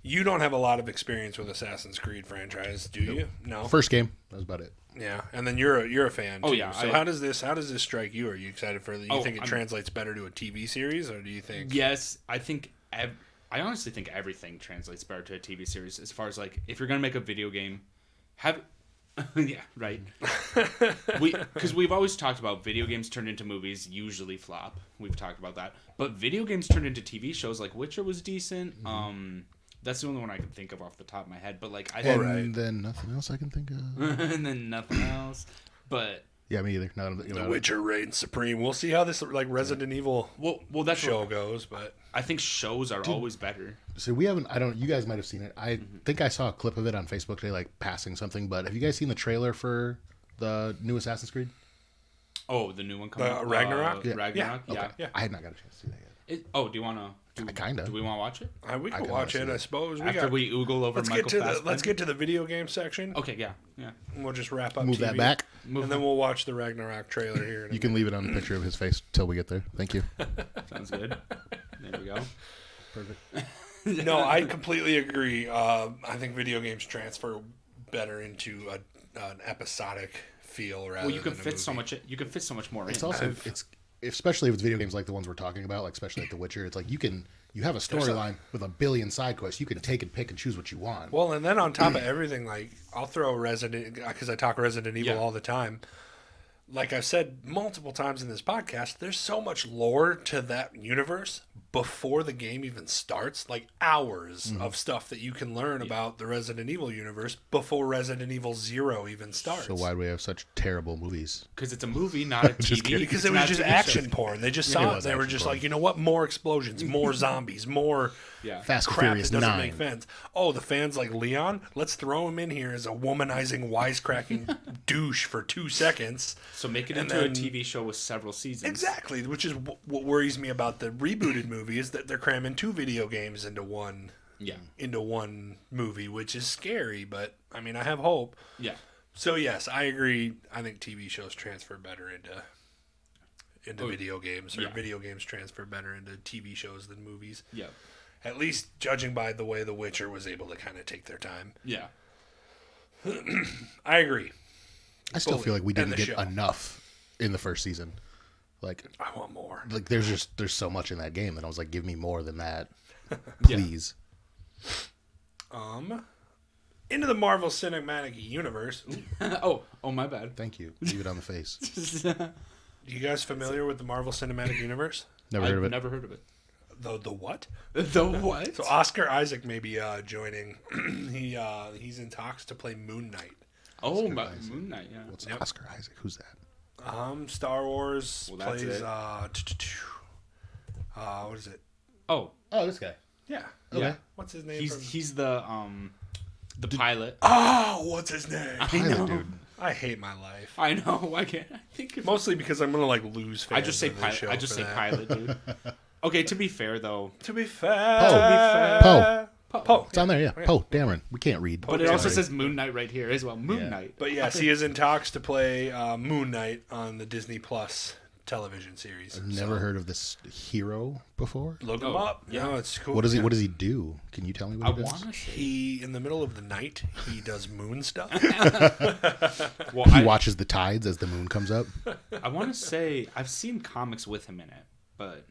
you don't have a lot of experience with Assassin's Creed franchise, do you? No. First game, that was about it. Yeah, and then you're a fan too. Oh, yeah, So how does this strike you? Are you excited for? You think it I'm- translates better to a TV series, or do you think? Yes, I think. I honestly think everything translates better to a TV series. As far as like, if you're gonna make a video game, have. Yeah, right. Because we've always talked about video games turned into movies usually flop. We've talked about that, but video games turned into TV shows like Witcher was decent. That's the only one I can think of off the top of my head. But like, I And then nothing else I can think of. and then nothing else. But Yeah, me either. Now that I'm thinking The about it. Witcher reigns supreme. We'll see how this like Resident Evil well, that's show what, goes, but I think shows are always better. So we haven't. You guys might have seen it. I think I saw a clip of it on Facebook today, like passing something. But have you guys seen the trailer for the new Assassin's Creed? Oh, the new one coming. Ragnarok? Yeah. Ragnarok. Yeah, Yeah. okay. Yeah. I had not got a chance to see that yet. Do you wanna? Kind of. Do we want to watch it? We I can can watch it, see I it. suppose. After we oogle over Michael Fassbender? Let's get to the video game section. Okay, yeah. And we'll just wrap up Move TV, that back. and then we'll watch the Ragnarok trailer here. You can leave it on a picture of his face till we get there. Thank you. Sounds good. There we go. Perfect. No, I completely agree. I think video games transfer better into an episodic feel rather. Well, you can than a fit so movie. much. You can fit so much more It's in. also it's especially if it's video games like the ones we're talking about, like especially like The Witcher. It's like you have a storyline with a billion side quests. You can take and pick and choose what you want. Well, and then on top of everything, like I'll throw Resident, because I talk Resident Evil all the time. Like I've said multiple times in this podcast, there's so much lore to that universe before the game even starts. Like hours of stuff that you can learn about the Resident Evil universe before Resident Evil 0 even starts. So why do we have such terrible movies? Because it's a movie, not a TV. kidding. Because It's it was not a just TV action show. porn. They just It saw it. was They were action just porn. like, you know what? More explosions, more zombies, more Yeah. Fast and crap that Furious doesn't 9. make sense. Oh, the fans like Leon? Let's throw him in here as a womanizing, wisecracking douche for 2 seconds. So make it And into a then- TV show with several seasons. Exactly, which is what worries me about the rebooted movie is that they're cramming 2 video games into one movie, which is scary. But I mean, I have hope. Yeah. So yes, I agree. I think TV shows transfer better into video games, or video games transfer better into TV shows than movies. Yeah. At least judging by the way The Witcher was able to kind of take their time. Yeah. I agree. I still feel like we And didn't the get show. enough in the first season. Like I want more. there's so much in that game that I was like, give me more than that, Yeah. please. Into the Marvel Cinematic Universe. oh, my bad. Thank you. Leave it on the face. You guys familiar with the Marvel Cinematic Universe? Never heard of it. Never heard of it. The what? The what? So Oscar Isaac may be joining. He's in talks to play Moon Knight. Oh, Moon Knight. Yeah. What's Oscar Isaac? Who's that? Star Wars Well, that's plays. it. What is it? Oh, Oh, this guy. Yeah. yeah. What's his name? He's the pilot. Oh, what's his name? Pilot dude. I hate my life. I know. I can't. I think of Mostly because I'm gonna like lose fans. I just say of this pilot. show I just for say that. pilot, dude. Okay, to be fair though, To be fair, Poe. Poe. It's on there, yeah. Poe Dameron. We can't read. but it Okay. also says Moon Knight right here as well. Moon Yeah. Knight. But yes, he is in talks to play Moon Knight on the Disney Plus television series. Never heard of this hero before. Look him Oh, up. yeah. No, it's cool. What does he? Yeah. What does he do? Can you tell me I what he does? want to say. He in the middle of the night he does moon stuff. Well, He I watches the tides as the moon comes up. want to say I've seen comics with him in it, but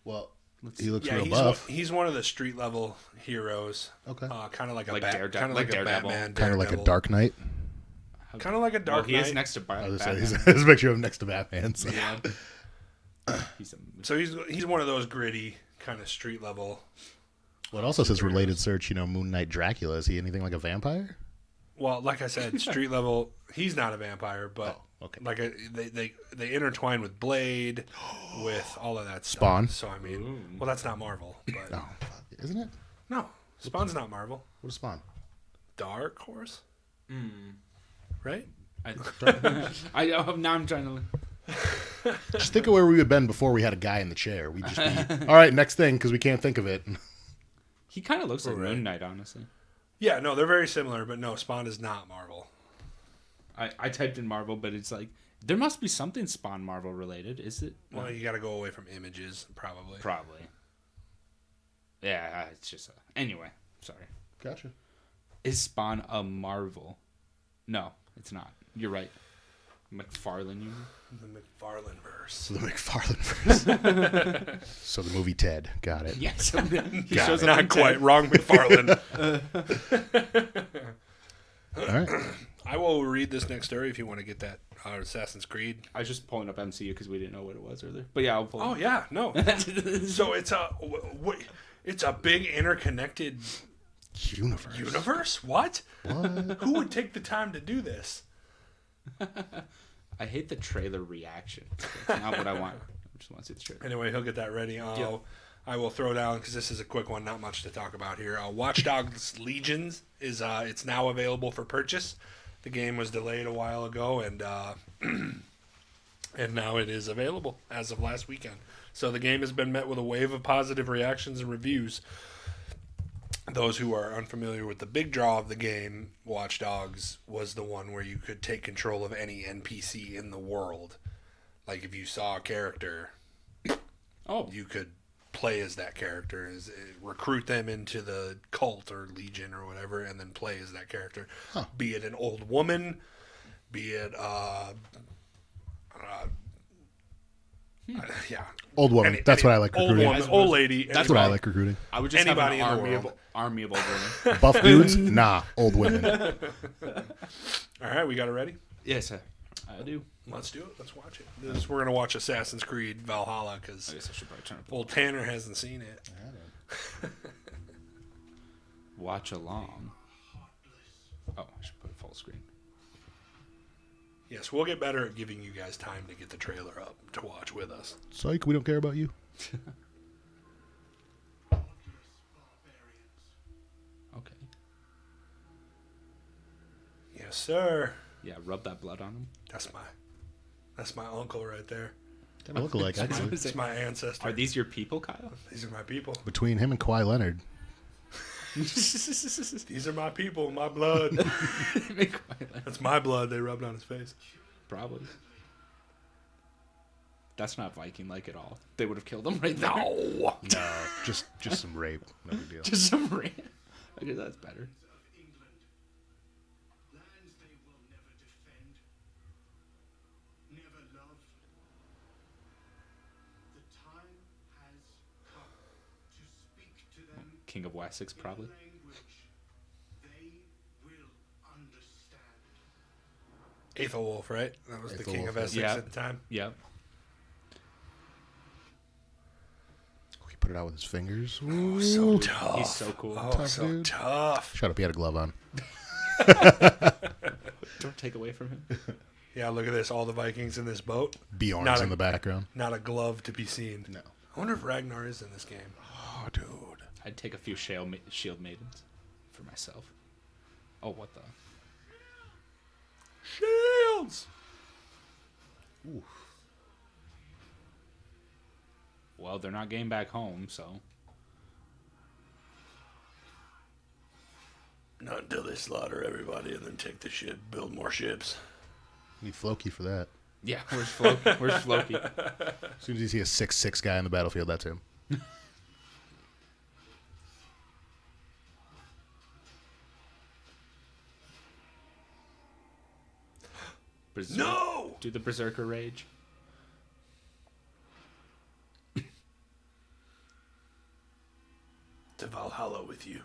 Well, he looks Yeah, real he's buff. he's one of the street level heroes. Okay. Kind of like a Like kind of like a Daredevil. Batman, Kind of like a Daredevil. Dark Knight. Kind of like a well, Dark he Knight. is next to I was Batman. gonna say, there's a picture of him next to Batman. So. Yeah. He's a, So he's one of those gritty kind of street level. Well, it also says related search. Moon Knight Dracula. Is he anything like a vampire? Well, like I said, street level. He's not a vampire, but okay. like they intertwine with Blade, with all of that stuff. Spawn? So I mean, well, that's not Marvel, but No, isn't it? no, Spawn's not Marvel. What is Spawn? Dark Horse, right? now I'm trying to. Just think of where we would have been before we had a guy in the chair. We'd just be, all right, next thing, because we can't think of it. He kind of looks like Right. Moon Knight, honestly. Yeah, no, they're very similar, but no, Spawn is not Marvel. I typed in Marvel, but it's like there must be something Spawn Marvel related. Is it? Well, you got to go away from images, probably. Probably. Yeah, it's just anyway. Sorry. Gotcha. Is Spawn a Marvel? No, it's not. You're right. McFarlane, you mean? The McFarlane verse. So the McFarlane verse. So the movie Ted. Got it. Yeah, so he Got shows it. up Not in quite Ted. wrong, McFarlane. All right. I will read this next story if you want to get that Assassin's Creed. I was just pulling up MCU because we didn't know what it was earlier. But yeah, I'll pull Oh it yeah, no. So it's a big interconnected Universe. universe. What? What? Who would take the time to do this? I hate the trailer reaction. It's not what I want. I just want to see the trailer. Anyway, he'll get that ready. I will throw down because this is a quick one, not much to talk about here. Watch Dogs Legions is it's now available for purchase. The game was delayed a while ago, and And now it is available as of last weekend. So the game has been met with a wave of positive reactions and reviews. Those who are unfamiliar with the big draw of the game, Watch Dogs was the one where you could take control of any NPC in the world. Like if you saw a character, you could play as that character, recruit them into the cult or legion or whatever, and then play as that character. Huh. Be it an old woman, be it Old woman. That's what I like old recruiting. woman, old lady. That's what I like recruiting. I would just have Anybody an in the army of old women. Buff dudes? Nah, old women. All right, we got it ready? Yes, I do. Let's do it. Let's watch it. We're going to watch Assassin's Creed Valhalla because I guess I should probably turn it. old Tanner hasn't seen it. Watch along. Oh, I should put it full screen. Yes, we'll get better at giving you guys time to get the trailer up to watch with us. Psych, we don't care about you. Okay. Yes, sir. Yeah, rub that blood on him. That's my uncle right there. Kind of look alike, actually. It's my ancestor. Are these your people, Kyle? These are my people. Between him and Kawhi Leonard. These are my people, my blood. That's my blood they rubbed on his face. Probably. That's not Viking-like at all. They would have killed him right there. No. No, just some rape. No big deal. Just some rain. Okay, that's better. King of Wessex, probably. Aethelwulf, right? That was the king Aethelwulf, of Essex yeah. at the time. Yep. He put it out with his fingers. Oh, so tough. He's so cool. Oh, Tough so dude. tough. Shut up, he had a glove on. Don't take away from him. Yeah, look at this. All the Vikings in this boat. Bjorn's in the background. Not a glove to be seen. No. I wonder if Ragnar is in this game. Oh, dude. I'd take a few shield maidens for myself. Oh, what the? Shields! Oof. Well, they're not getting back home, so. Not until they slaughter everybody and then take the ship, build more ships. Need Floki for that. Yeah, where's Floki? Where's Floki? As soon as you see a 6'6" guy on the battlefield, that's him. No! Do the Berserker Rage. To Valhalla with you.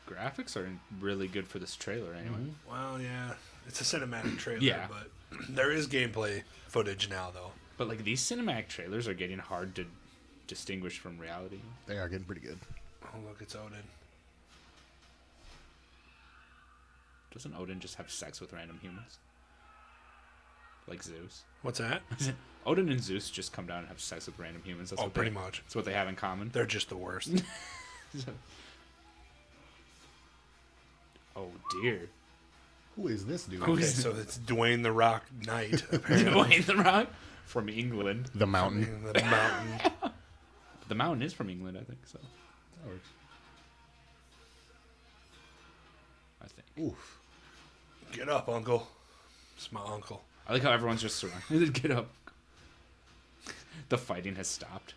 Graphics are really good for this trailer, anyway. Mm-hmm. Well, yeah. It's a cinematic trailer, Yeah. but there is gameplay footage now, though. But like these cinematic trailers are getting hard to distinguish from reality. They are getting pretty good. Oh, look, it's Odin. Doesn't Odin just have sex with random humans? Like Zeus. What's that? Odin and Zeus just come down and have sex with random humans. That's Oh, what pretty much. That's what they have in common. They're just the worst. Oh dear. Who is this dude? Okay, so it's Dwayne the Rock Knight, apparently. Dwayne the Rock from England. The mountain. In the mountain. The mountain is from England, I think. So That works. I think. Oof. Get up, uncle. It's my uncle. I like how everyone's just surrounded. Get up. The fighting has stopped.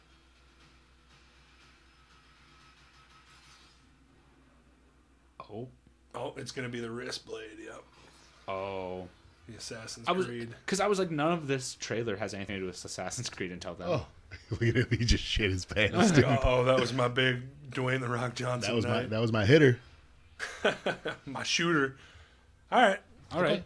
Oh. Oh, it's going to be the wrist blade, yep. Oh. The Assassin's I was Creed. because I was like, none of this trailer has anything to do with Assassin's Creed until then. Oh, look at him. He just shit his pants. Dude. Oh, that was my big Dwayne the Rock Johnson night. That was my hitter. My shooter. All right. All right.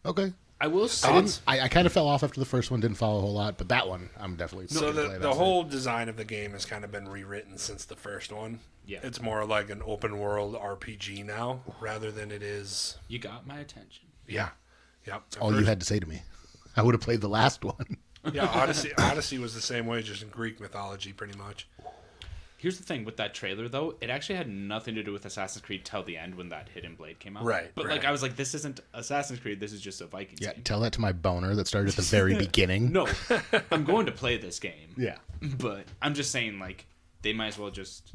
Okay. I will I say. didn't. I kind of fell off after the first one. Didn't follow a whole lot, but that one I'm definitely. So gonna play the that whole design of the game has kind of been rewritten since the first one. Yeah. It's more like an open world RPG now, rather than it is. You got my attention. Yeah. Yep. all you had to say to me. I would have played the last one. Yeah, Odyssey was the same way, just in Greek mythology, pretty much. Here's the thing with that trailer, though. It actually had nothing to do with Assassin's Creed till the end when that Hidden Blade came out. Right. But right. I was like, this isn't Assassin's Creed. This is just a Vikings game. Tell that to my boner that started at the very beginning. No, I'm going to play this game. Yeah. But I'm just saying, like, they might as well just...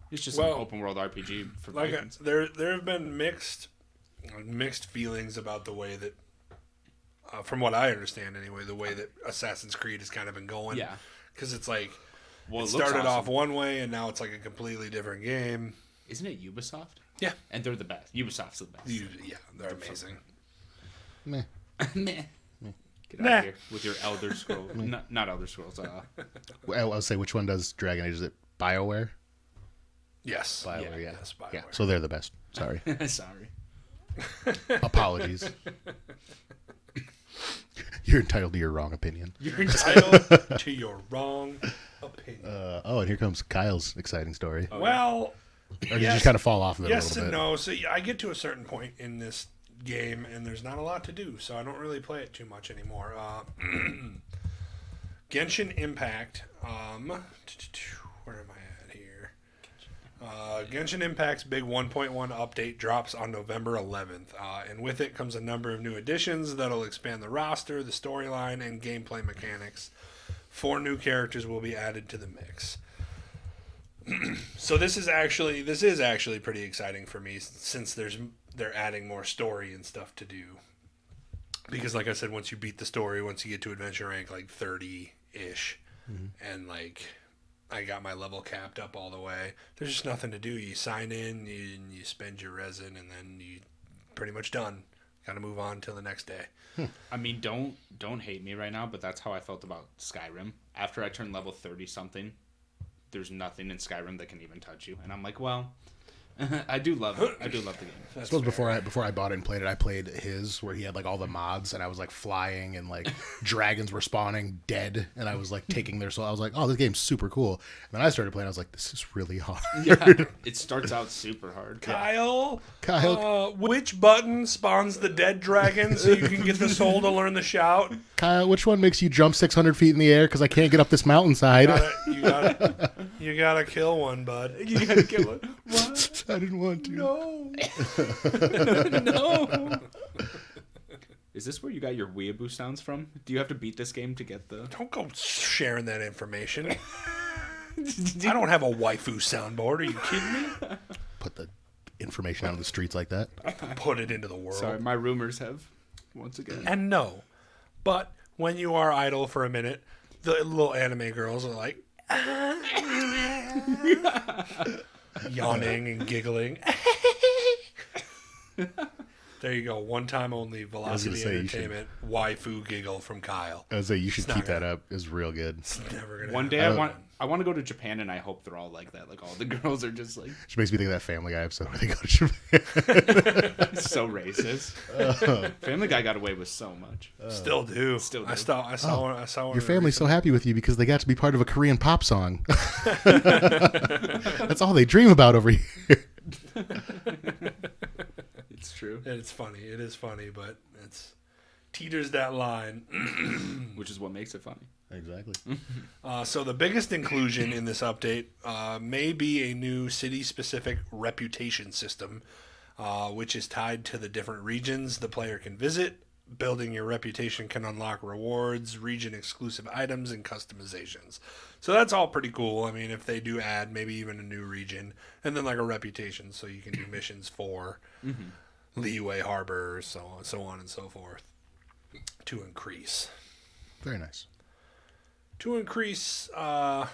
It's just an open world RPG for Vikings. There have been mixed feelings about the way that, from what I understand anyway, the way that Assassin's Creed has kind of been going. Yeah. Because it's like, it started off one way and now it's like a completely different game. Isn't it Ubisoft? Yeah. And they're the best. Ubisoft's the best. They're amazing. Meh. Meh. Get out of here with your Elder Scrolls. Not Elder Scrolls. I'll say, which one does Dragon Age? Is it BioWare? Yes. BioWare, yeah. Yes, BioWare. Yeah, so they're the best. Sorry. Sorry. Apologies. You're entitled to your wrong opinion. You're entitled to your wrong opinion. And here comes Kyle's exciting story. Well, Or did you just kind of fall off of it a yes little and bit? no. So I get to a certain point in this game, and there's not a lot to do, so I don't really play it too much anymore. Genshin Impact. Where am I at here? Genshin Impact's big 1.1 update drops on November 11th, and with it comes a number of new additions that'll expand the roster, the storyline, and gameplay mechanics. 4 new characters will be added to the mix. So this is actually pretty exciting for me, since they're adding more story and stuff to do. Because like I said, once you beat the story, once you get to adventure rank like 30-ish, and like I got my level capped up all the way, there's just nothing to do. You sign in, you spend your resin, and then you pretty much done. Gotta move on till the next day. I mean, don't hate me right now, but that's how I felt about Skyrim. After I turned level 30-something, there's nothing in Skyrim that can even touch you. And I'm like, well, I do love it. I do love the game. I suppose before I bought it and played it, I played his where he had like all the mods, and I was like flying, and like dragons were spawning dead, and I was like taking their soul. I was like, oh, this game's super cool. And then I started playing. I was like, this is really hard. Yeah, it starts out super hard. Kyle, Kyle, which button spawns the dead dragon so you can get the soul to learn the shout? Kyle, which one makes you jump 600 feet in the air? Because I can't get up this mountainside. You gotta kill one, bud. You gotta kill it. What? I didn't want to. No. No. Is this where you got your weeaboo sounds from? Do you have to beat this game to get the... Don't go sharing that information. I don't have a waifu soundboard. Are you kidding me? Put the information out on the streets like that. Put it into the world. Sorry, my rumors have, once again... And no. But when you are idle for a minute, the little anime girls are like... yawning and giggling. There you go. One time only. Velocity Entertainment waifu giggle from Kyle. I was say you should keep that up. It's real good. It's never gonna One day happen. I want to go to Japan, and I hope they're all like that. Like all the girls are just like Which makes me think of that Family Guy episode where they go to Japan. so racist. Family Guy got away with so much. Still do. Still do. I saw one. Your family's so happy with you because they got to be part of a Korean pop song. That's all they dream about over here. It's true. It's funny. It is funny, but it's teeters that line. Which is what makes it funny. Exactly. So the biggest inclusion in this update may be a new city-specific reputation system, which is tied to the different regions the player can visit. Building your reputation can unlock rewards, region-exclusive items, and customizations. So that's all pretty cool. I mean, if they do add maybe even a new region, and then like a reputation, so you can do missions for Liyue Harbor, so on and so forth, to increase. Very nice. To increase your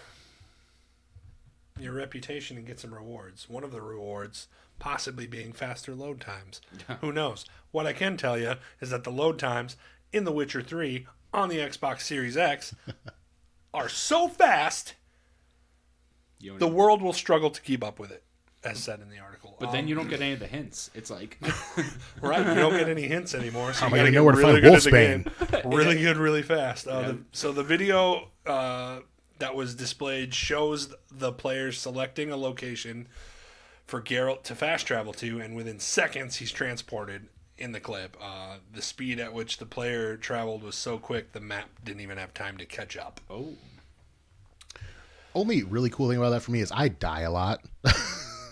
reputation and get some rewards. One of the rewards possibly being faster load times. Who knows? What I can tell you is that the load times in The Witcher 3 on the Xbox Series X are so fast, the world will struggle to keep up with it, as said in the article. But then you don't get any of the hints. It's like... Right, you don't get any hints anymore. So How am you I gotta going to know where to really find good at the Wolfsbane? game. Really good, really fast. So the video that was displayed shows the players selecting a location for Geralt to fast travel to, and within seconds he's transported in the clip. The speed at which the player traveled was so quick the map didn't even have time to catch up. Oh. only really cool thing about that for me is I die a lot.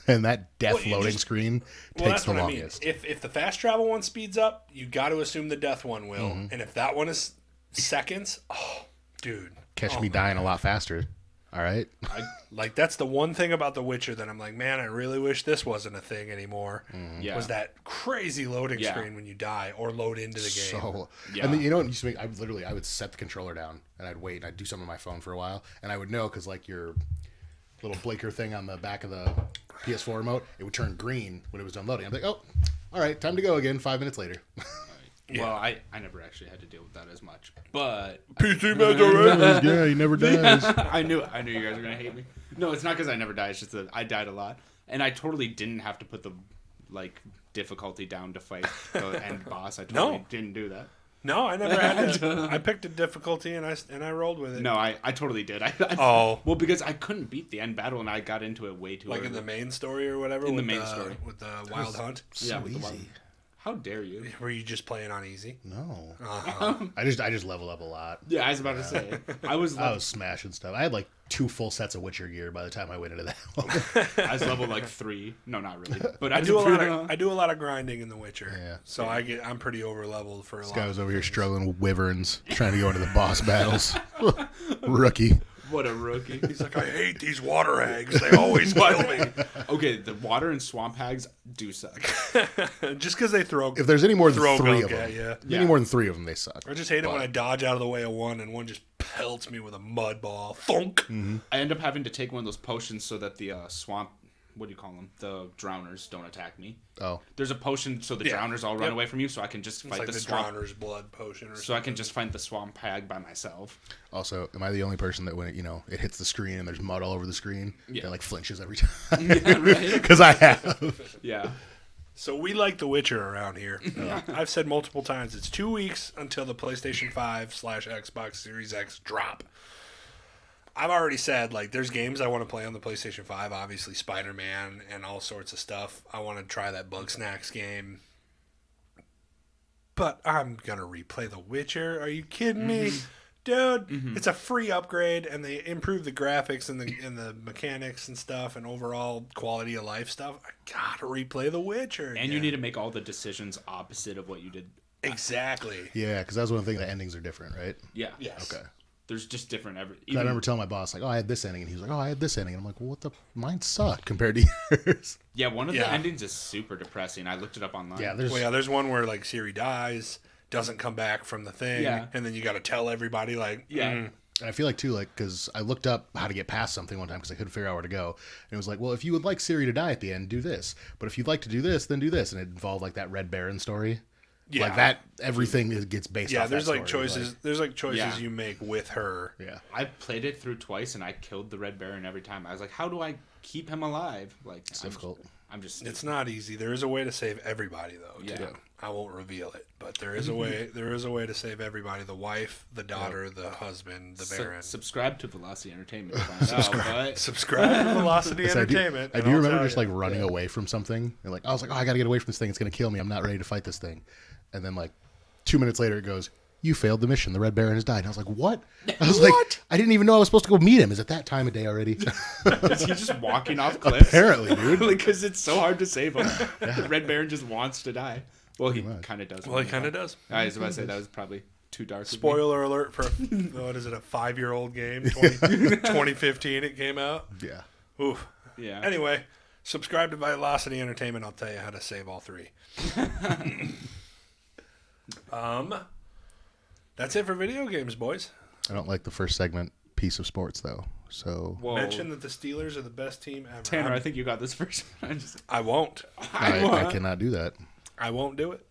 And that death loading screen takes the longest. If the fast travel one speeds up, you got to assume the death one will. And if that one is seconds, oh, dude. Catch me dying a lot faster. All right. That's the one thing about The Witcher that I'm like, man, I really wish this wasn't a thing anymore. Yeah. Was that crazy loading screen when you die or load into the game. So, and then, you know what used to make, I would set the controller down and I'd wait and I'd do something on my phone for a while and I would know because like your little blinker thing on the back of the PS4 remote, it would turn green when it was done loading. I'm like, oh, all right, time to go again 5 minutes later. Yeah. Well, I never actually had to deal with that as much, but PC Mentor. Yeah, he never dies. I knew you guys were gonna hate me. No, it's not because I never died. It's just that I died a lot, and I totally didn't have to put the difficulty down to fight the end boss. I totally didn't do that. No, I never had to. I picked a difficulty and I rolled with it. No, I totally did. Well, because I couldn't beat the end battle and I got into it way too early. In the main story or whatever. In the main story with the Wild Hunt. So easy. How dare you? Were you just playing on easy? No. Uh-huh. I just leveled up a lot. Yeah, I was about to say. I was smashing stuff. I had like 2 full sets of Witcher gear by the time I went into that one. I was level 3. No, not really. But I do a lot of grinding in The Witcher. Yeah. So I'm pretty over leveled for a lot. This guy was over here struggling with wyverns, trying to go into the boss battles. Rookie. What a rookie. He's like, I hate these water hags. They always kill me. Okay, the water and swamp hags do suck. Just because they throw. If there's any more than 3 of them, any more than 3 of them, they suck. I just hate it when I dodge out of the way of one and one just pelts me with a mud ball. Thunk. Mm-hmm. I end up having to take one of those potions so that the swamp, what do you call them? The drowners don't attack me. Oh. There's a potion so the drowners all run away from you, so I can just fight the swamp. Drowner's blood potion or something. So I can just find the swamp hag by myself. Also, am I the only person that when it hits the screen and there's mud all over the screen, it flinches every time? Yeah, right? Because I have. Yeah. So we like The Witcher around here. I've said multiple times, it's 2 weeks until the PlayStation 5/Xbox Series X drop. I've already said, there's games I want to play on the PlayStation 5. Obviously, Spider-Man and all sorts of stuff. I want to try that Bugsnax game. But I'm going to replay The Witcher. Are you kidding me? Dude, it's a free upgrade, and they improve the graphics and the mechanics and stuff and overall quality of life stuff. I got to replay The Witcher again. And you need to make all the decisions opposite of what you did. Exactly. Yeah, because that was one thing. The endings are different, right? Yeah. Yes. Okay. There's just different I remember telling my boss, I had this ending, and he was like, I had this ending. And I'm like, well, mine sucked compared to yours. Yeah, one of the endings is super depressing. I looked it up online. Yeah, there's one where Ciri dies, doesn't come back from the thing, and then you got to tell everybody And I feel like too, because I looked up how to get past something one time because I couldn't figure out where to go, and it was like, well, if you would like Ciri to die at the end, do this. But if you'd like to do this, then do this, and it involved that Red Baron story. Yeah, that everything gets based off. There's that choices. There's choices you make with her. Yeah, I played it through twice and I killed the Red Baron every time. I was like, how do I keep him alive? It's difficult. I'm just. It's not easy. There is a way to save everybody though. Yeah. Too. I won't reveal it, but there is a way. There is a way to save everybody: the wife, the daughter, the husband, the Baron. Subscribe to Velocity Entertainment to find out. Subscribe to Velocity Entertainment. I do remember just running away from something. And I was like, I got to get away from this thing. It's gonna kill me. I'm not ready to fight this thing. And then 2 minutes later, it goes, you failed the mission. The Red Baron has died. And I was like, what? I was like, I didn't even know I was supposed to go meet him. Is it that time of day already? Is he just walking off cliffs? Apparently, dude. Because it's so hard to save him. The Red Baron just wants to die. Well, he kind of does. Well, he kind of does. I was about to say that was probably too dark. Spoiler alert for, what is it, a 5-year-old game? 2015 it came out? Yeah. Oof. Yeah. Anyway, subscribe to Velocity Entertainment. I'll tell you how to save all 3. That's it for video games, boys. I don't like the first segment piece of sports though. So mention that the Steelers are the best team ever. Tanner, I think you got this first. I won't. I cannot do that. I won't do it.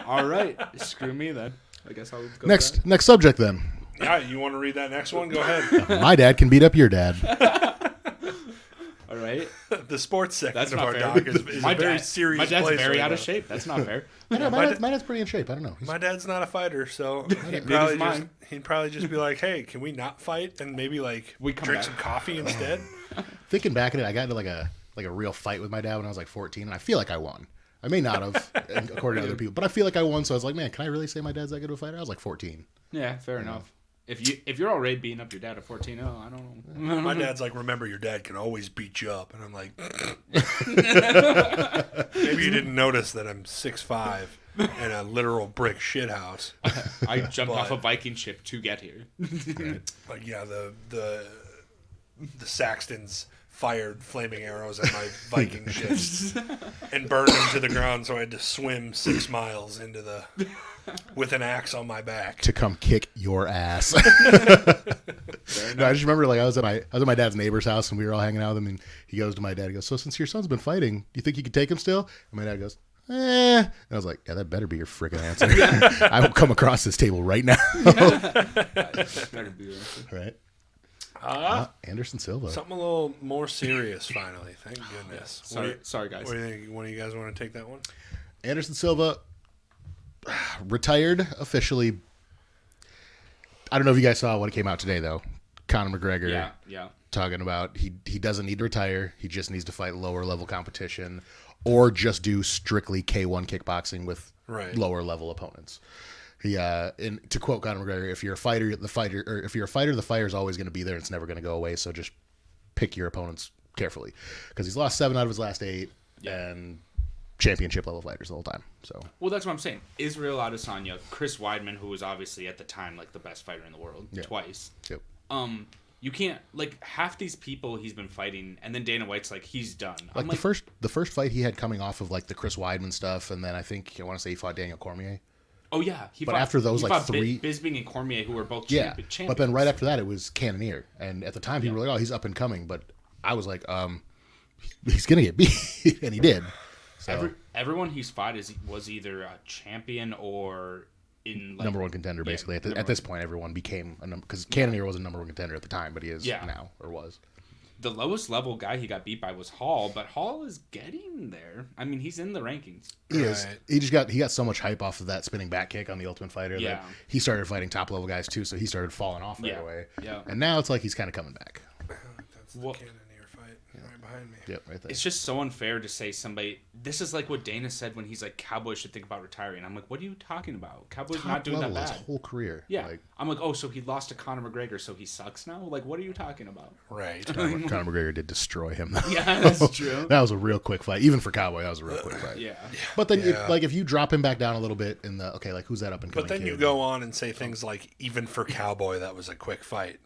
All right, screw me then. I guess I'll go. Next subject then. Yeah, you want to read that next one? Go ahead. My dad can beat up your dad. All right. The sports section That's of not our fair. doc is a very serious My dad's place very right out of now. shape. That's not fair. I know, my dad's pretty in shape. I don't know. My dad's not a fighter, so he'd probably just be like, "Hey, can we not fight and maybe we drink some coffee instead?" Thinking back at it, I got into a real fight with my dad when I was 14, and I feel like I won. I may not have, according to other people, but I feel like I won. So I was like, man, can I really say my dad's that good of a fighter? I was 14. Yeah, fair enough. If you're already beating up your dad at 14, I don't know. My dad's like, remember, your dad can always beat you up. And I'm like, maybe you didn't notice that I'm 6'5" in a literal brick shithouse. I jumped off a Viking ship to get here. Like, yeah, the Saxtons fired flaming arrows at my Viking ships and burned them to the ground, so I had to swim 6 miles with an axe on my back to come kick your ass. No, I just remember, like, I was at my dad's neighbor's house, and we were all hanging out with him, and he goes to my dad, he goes, so since your son's been fighting, do you think you could take him still? And my dad goes, and I was like, yeah, that better be your freaking answer. I will come across this table right now. Better be your answer. Right. Anderson Silva. Something a little more serious, finally. Thank goodness. Sorry, guys. What do you think? One of you guys want to take that one? Anderson Silva retired officially. I don't know if you guys saw what came out today, though. Conor McGregor. Yeah. Talking about he doesn't need to retire. He just needs to fight lower level competition, or just do strictly K1 kickboxing with lower level opponents. He to quote Conor McGregor, if you're a fighter, the fire is always going to be there. It's never going to go away. So just pick your opponents carefully, because he's lost 7 out of his last 8 and championship level fighters the whole time. So well, that's what I'm saying. Israel Adesanya, Chris Weidman, who was obviously at the time like the best fighter in the world twice. Yep. You can't, like, half these people he's been fighting, and then Dana White's like, he's done. Like, the first fight he had coming off of like the Chris Weidman stuff, and then I want to say he fought Daniel Cormier. Oh yeah, after those like 3, Bisping and Cormier, who were both champions. But then right after that it was Cannonier, and at the time people were like, oh, he's up and coming, but I was like, he's gonna get beat, and he did. So everyone he's fought was either a champion or in like, number 1 contender, basically. At this point, everyone became because Cannonier was a number 1 contender at the time, but he is now, or was. The lowest level guy he got beat by was Hall, but Hall is getting there. I mean, he's in the rankings. He is. He got so much hype off of that spinning back kick on the Ultimate Fighter that he started fighting top level guys too, so he started falling off right away. Yeah. And now it's like he's kind of coming back. That's the Cannonier fight right behind me. Yep, right there. It's just so unfair to say somebody. This is like what Dana said when he's like, Cowboys should think about retiring. I'm like, what are you talking about? Cowboys top not doing that level bad. His whole career. Yeah. I'm like, oh, so he lost to Conor McGregor, so he sucks now? Like, what are you talking about? Right. Conor McGregor did destroy him. Yeah, that's true. That was a real quick fight. Even for Cowboy, that was a real quick fight. Yeah. But then, if you drop him back down a little bit in the, like, who's that up and coming But then you go on and say things like, even for Cowboy, that was a quick fight.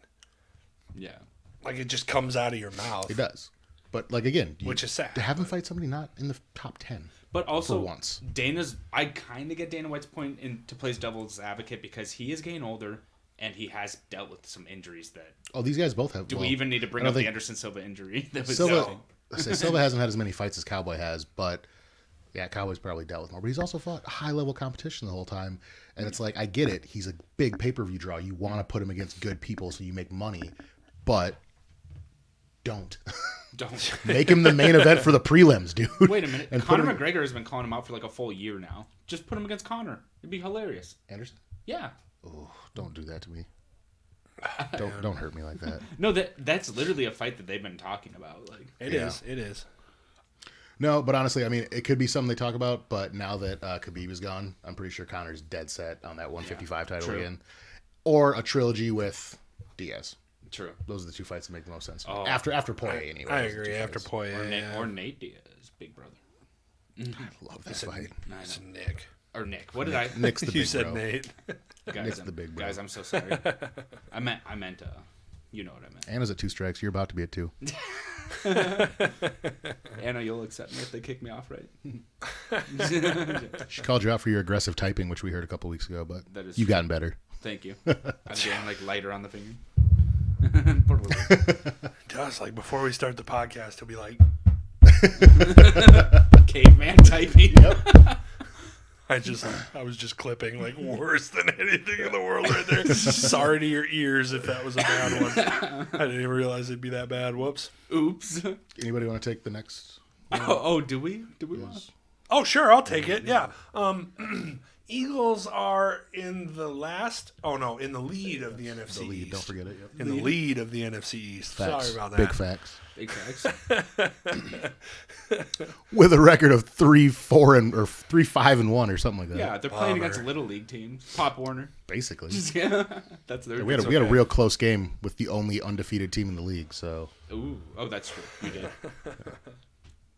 Yeah. Like, it just comes out of your mouth. It does. But, like, again, which is sad. To have him fight somebody not in the top 10. But also, for once. I kind of get Dana White's point to play devil's advocate, because he is getting older and he has dealt with some injuries that. Oh, these guys both have. Do we even need to bring up the Anderson Silva injury? That was Silva hasn't had as many fights as Cowboy has, but yeah, Cowboy's probably dealt with more. But he's also fought high level competition the whole time, and it's like, I get it. He's a big pay per view draw. You want to put him against good people so you make money, but don't. Make him the main event for the prelims, dude. Wait a minute. And Conor McGregor has been calling him out for like a full year now. Just put him against Conor. It'd be hilarious. Anderson? Yeah. Oh, don't do that to me. Don't hurt me like that. No, that's literally a fight that they've been talking about. Like It is. No, but honestly, I mean, it could be something they talk about, but now that Khabib is gone, I'm pretty sure Conor's dead set on that 155 title again. Or a trilogy with Diaz. True. Those are the 2 fights that make the most sense. After Poirier, anyway. I agree. After Poirier, or Nate Diaz, big brother. I love that fight. It's Nick. Or Nick. What did I? Nick's the big You said bro. Nate. Nick's the big bro. Guys, I'm so sorry. I meant. You know what I meant. Anna's at 2 strikes. You're about to be at 2. Anna, you'll accept me if they kick me off, right? She called you out for your aggressive typing, which we heard a couple weeks ago, but you've gotten better. Thank you. I'm getting like lighter on the finger. Just like before we start the podcast, he'll be like, caveman typing. Yep. I was just clipping like worse than anything in the world right there. Sorry to your ears if that was a bad one. I didn't even realize it'd be that bad. Whoops. Oops. Anybody want to take the next? Oh, do we? Do we want? Oh, sure, I'll take it. Yeah. Eagles are in the last. Oh no, in the lead of the NFC The lead, East. don't forget it. Yep. In the lead of the NFC East. Facts. Sorry about that. Big facts. Big facts. With a record of 3-5-1 or something like that. Yeah, they're playing Bummer. against little league teams. Pop Warner. Basically. Yeah, that's their. We had a real close game with the only undefeated team in the league, so Ooh, oh, that's true. You did.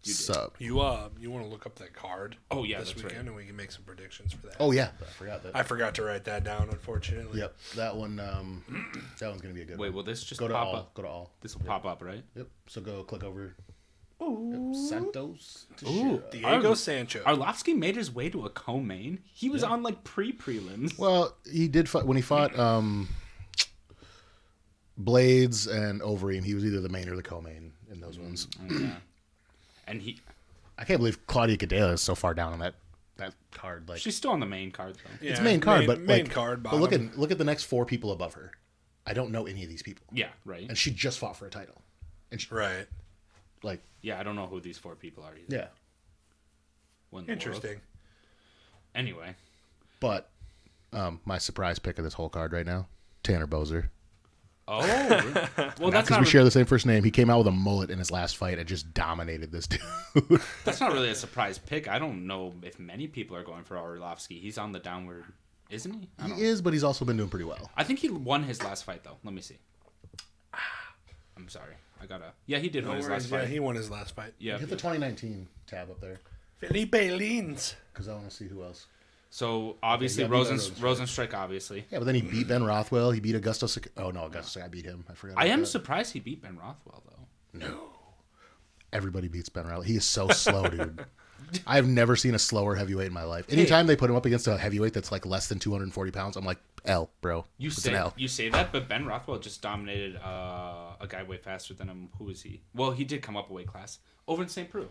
You did. sup. You want to look up that card? Oh, yeah, this that's weekend, right. and we can make some predictions for that. Oh yeah, I forgot that. I forgot to write that down, unfortunately. Yep, that one. That one's gonna be a good Wait, one. will this just Go to pop all. up? Go to all. This will pop up, right? Yep. So go click over. Ooh. Yep. Santos. Ooh. Diego Sancho. Arlovsky made his way to a co-main. He was on like prelims. Well, he did fight when he fought Blades and Overeem. He was either the main or the co-main in those ones. Yeah. And I can't believe Claudia Cadella is so far down on that card. Like she's still on the main card though. Yeah, it's main card, but main like, card. But Bottom. look at the next 4 people above her. I don't know any of these people, Yeah, right. and she just fought for a title. And she, Right. like, Yeah, I don't know who these 4 people are either. yeah, What in the world? Interesting. Anyway, but my surprise pick of this whole card right now, Tanner Bozer. oh, well, that's Because not we share the same first name. He came out with a mullet in his last fight and just dominated this dude. that's not really a surprise pick. I don't know if many people are going for Arlovsky. He's on the downward, isn't he? I don't He know. is, but he's also been doing pretty well. I think he won his last fight though. Let me see. I'm sorry. I gotta. Yeah, he did No win his worries. last Yeah, fight. he won his last fight. Yeah. Hit the 2019 tab up there, Felipe Lins. because I want to see who else. So obviously Okay, yeah, Rosenstrike, obviously. Yeah, but then he beat Ben Rothwell. He beat Augusto. Oh no, Augusto! I beat him. I forgot. I about am that. surprised he beat Ben Rothwell though. No. Everybody beats Ben Rothwell. He is so slow, dude. I've never seen a slower heavyweight in my life. Anytime they put him up against a heavyweight that's like less than 240 pounds, I'm like, L, bro. You It's an L. say that, but Ben Rothwell just dominated a guy way faster than him. Who is he? Well, he did come up a weight class over in St. Preux.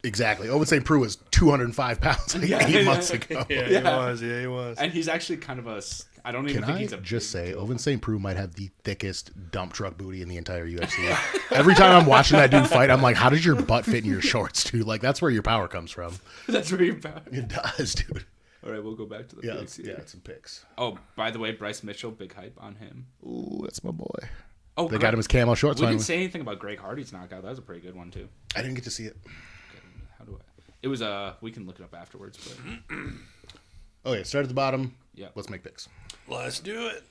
Exactly. Owen St. Preux was 205 pounds like 8 months ago. Yeah, he was. Yeah, he was. And he's actually kind of a. I don't even Can think I he's a. just say, Owen St. Preux might have the thickest dump truck booty in the entire UFC. Every time I'm watching that dude fight, I'm like, how does your butt fit in your shorts, dude? Like, that's where your power comes from. That's very bad. It does, dude. All right, we'll go back to the picks here. Yeah, some picks. Oh, by the way, Bryce Mitchell, big hype on him. Ooh, that's my boy. Oh, They got him his camo shorts We finally. didn't say anything about Greg Hardy's knockout. That was a pretty good one too. I didn't get to see it. How do I? It was we can look it up afterwards, but Okay, start at the bottom. Yeah. Let's make picks. Let's do it.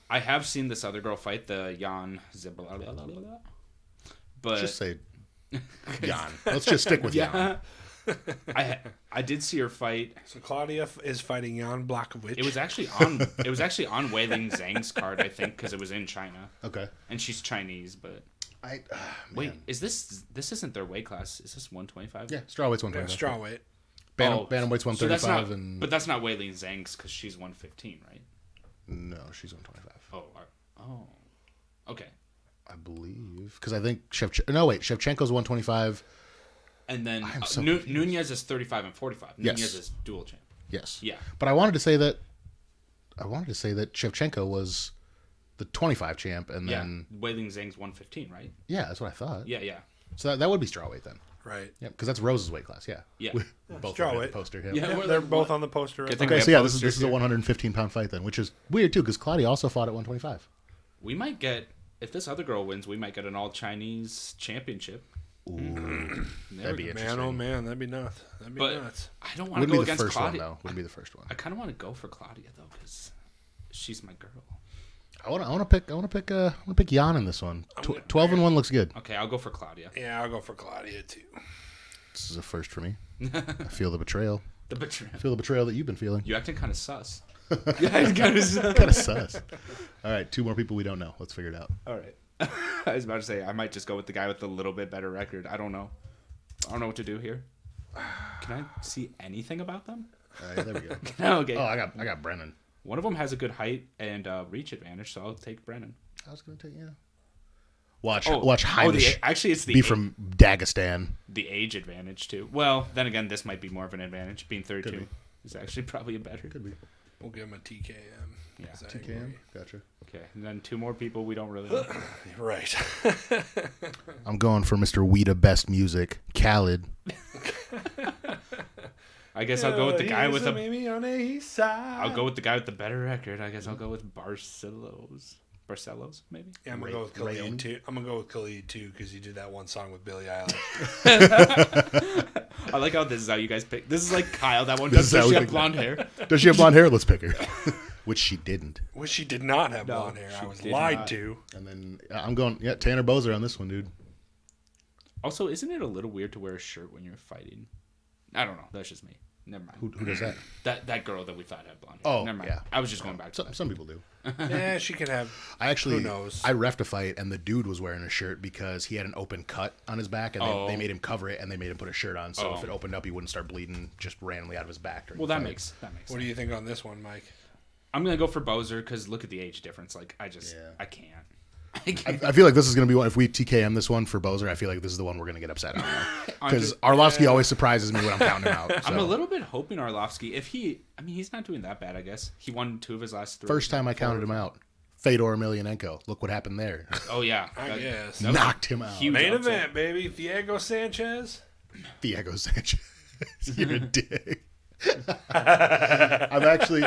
I have seen this other girl fight, the Jan Zibala. But Just say Jan. Let's just stick with Jan. yeah, I did see her fight. So Claudia is fighting Jan Blachowicz. It was actually on Wei Ling Zhang's card, I think, because it was in China, Okay. and she's Chinese. But wait, is this isn't their weight class? Is this 125? Yeah, strawweight's 125. strawweight. Bantamweight's 135. So that's not, and but that's not Wei Ling Zhang's because she's 115, right? no, she's 125. Okay. I believe because I think Shevchenko's 125. And then am so Nunez is 35 and 45. Yes. Nunez is dual champ. Yes. Yeah. But I wanted to say that Shevchenko was the 25 champ, and Yeah. then Wei Ling Zhang's 115, right? yeah, that's what I thought. Yeah, yeah. So that would be strawweight then. Right. Yeah, because that's Rose's weight class. Yeah. Yeah. Both strawweight. are on the poster. Yeah. Yeah. Yeah, we're they're like, both what? on the poster. Good thing Okay, we so have this is posters a here. 115 pound fight then, which is weird too, because Claudia also fought at 125. We might get, if this other girl wins, we might get an all-Chinese championship. Ooh, There that'd we be go. interesting. Man, oh man, that'd be nuts. That'd be But nuts. I don't want Wouldn't to go be the against first Claudia. one though. Wouldn't be the first one. I kind of want to go for Claudia though, because she's my girl. I want to pick Jan in this one. 12-1 looks good. Okay, I'll go for Claudia. Yeah, I'll go for Claudia too. This is a first for me. I feel the betrayal. The betrayal. I feel the betrayal that you've been feeling. You acting kind of sus. Yeah, it's kind of sus. Kind of sus. All right, 2 more people we don't know. Let's figure it out. All right. I was about to say I might just go with the guy with the little bit better record. I don't know. I don't know what to do here. Can I see anything about them? All right, there we go. Okay. Oh, I got Brennan. One of them has a good height and reach advantage, so I'll take Brennan. I was gonna take Watch Heimish actually, it's the be from Dagestan. the age advantage too. Well, then again, this might be more of an advantage. Being 32 Could be. is actually probably a better. Could be We'll give him a TKM. Yeah. 'cause I TKM. agree. Gotcha. Okay, and then 2 more people we don't really know. Right. I'm going for Mr. Weeda Best Music, Khaled. I guess I'll go with the guy with maybe on the east side. I'll go with the guy with the better record. I guess I'll go with Barcelos, maybe. Yeah, I'm gonna go with Khalid too. I'm gonna go with Khalid too because he did that one song with Billie Eilish. I like how this is how you guys pick. This is like Kyle. That one does she have blonde hair? Does she have blonde hair? Let's pick her. Which she didn't. Which she did not have blonde hair. I was lied to. And then I'm going, Tanner Bozer on this one, dude. Also, isn't it a little weird to wear a shirt when you're fighting? I don't know. That's just me. Never mind. Who does that? That girl that we thought had blonde hair. Oh, never mind. yeah. I was just going back to that. Some people do. Yeah, she could have. Who knows? I reffed a fight, and the dude was wearing a shirt because he had an open cut on his back, and they made him cover it, and they made him put a shirt on, so if it opened up, he wouldn't start bleeding just randomly out of his back. Well, that makes sense. What do you think on this one, Mike? I'm gonna go for Bozer because look at the age difference. Like I can't. I feel like this is going to be one. If we TKM this one for Bozer, I feel like this is the one we're going to get upset on. Because Arlovsky always surprises me when I'm counting him out. So. I'm a little bit hoping Arlovsky, he's not doing that bad, I guess. He won 2 of his last 3. First time I counted him out. Fedor Emelianenko. Look what happened there. Oh, yeah. I guess. Knocked him out. Main event, baby. Diego Sanchez. You're a dick. I'm actually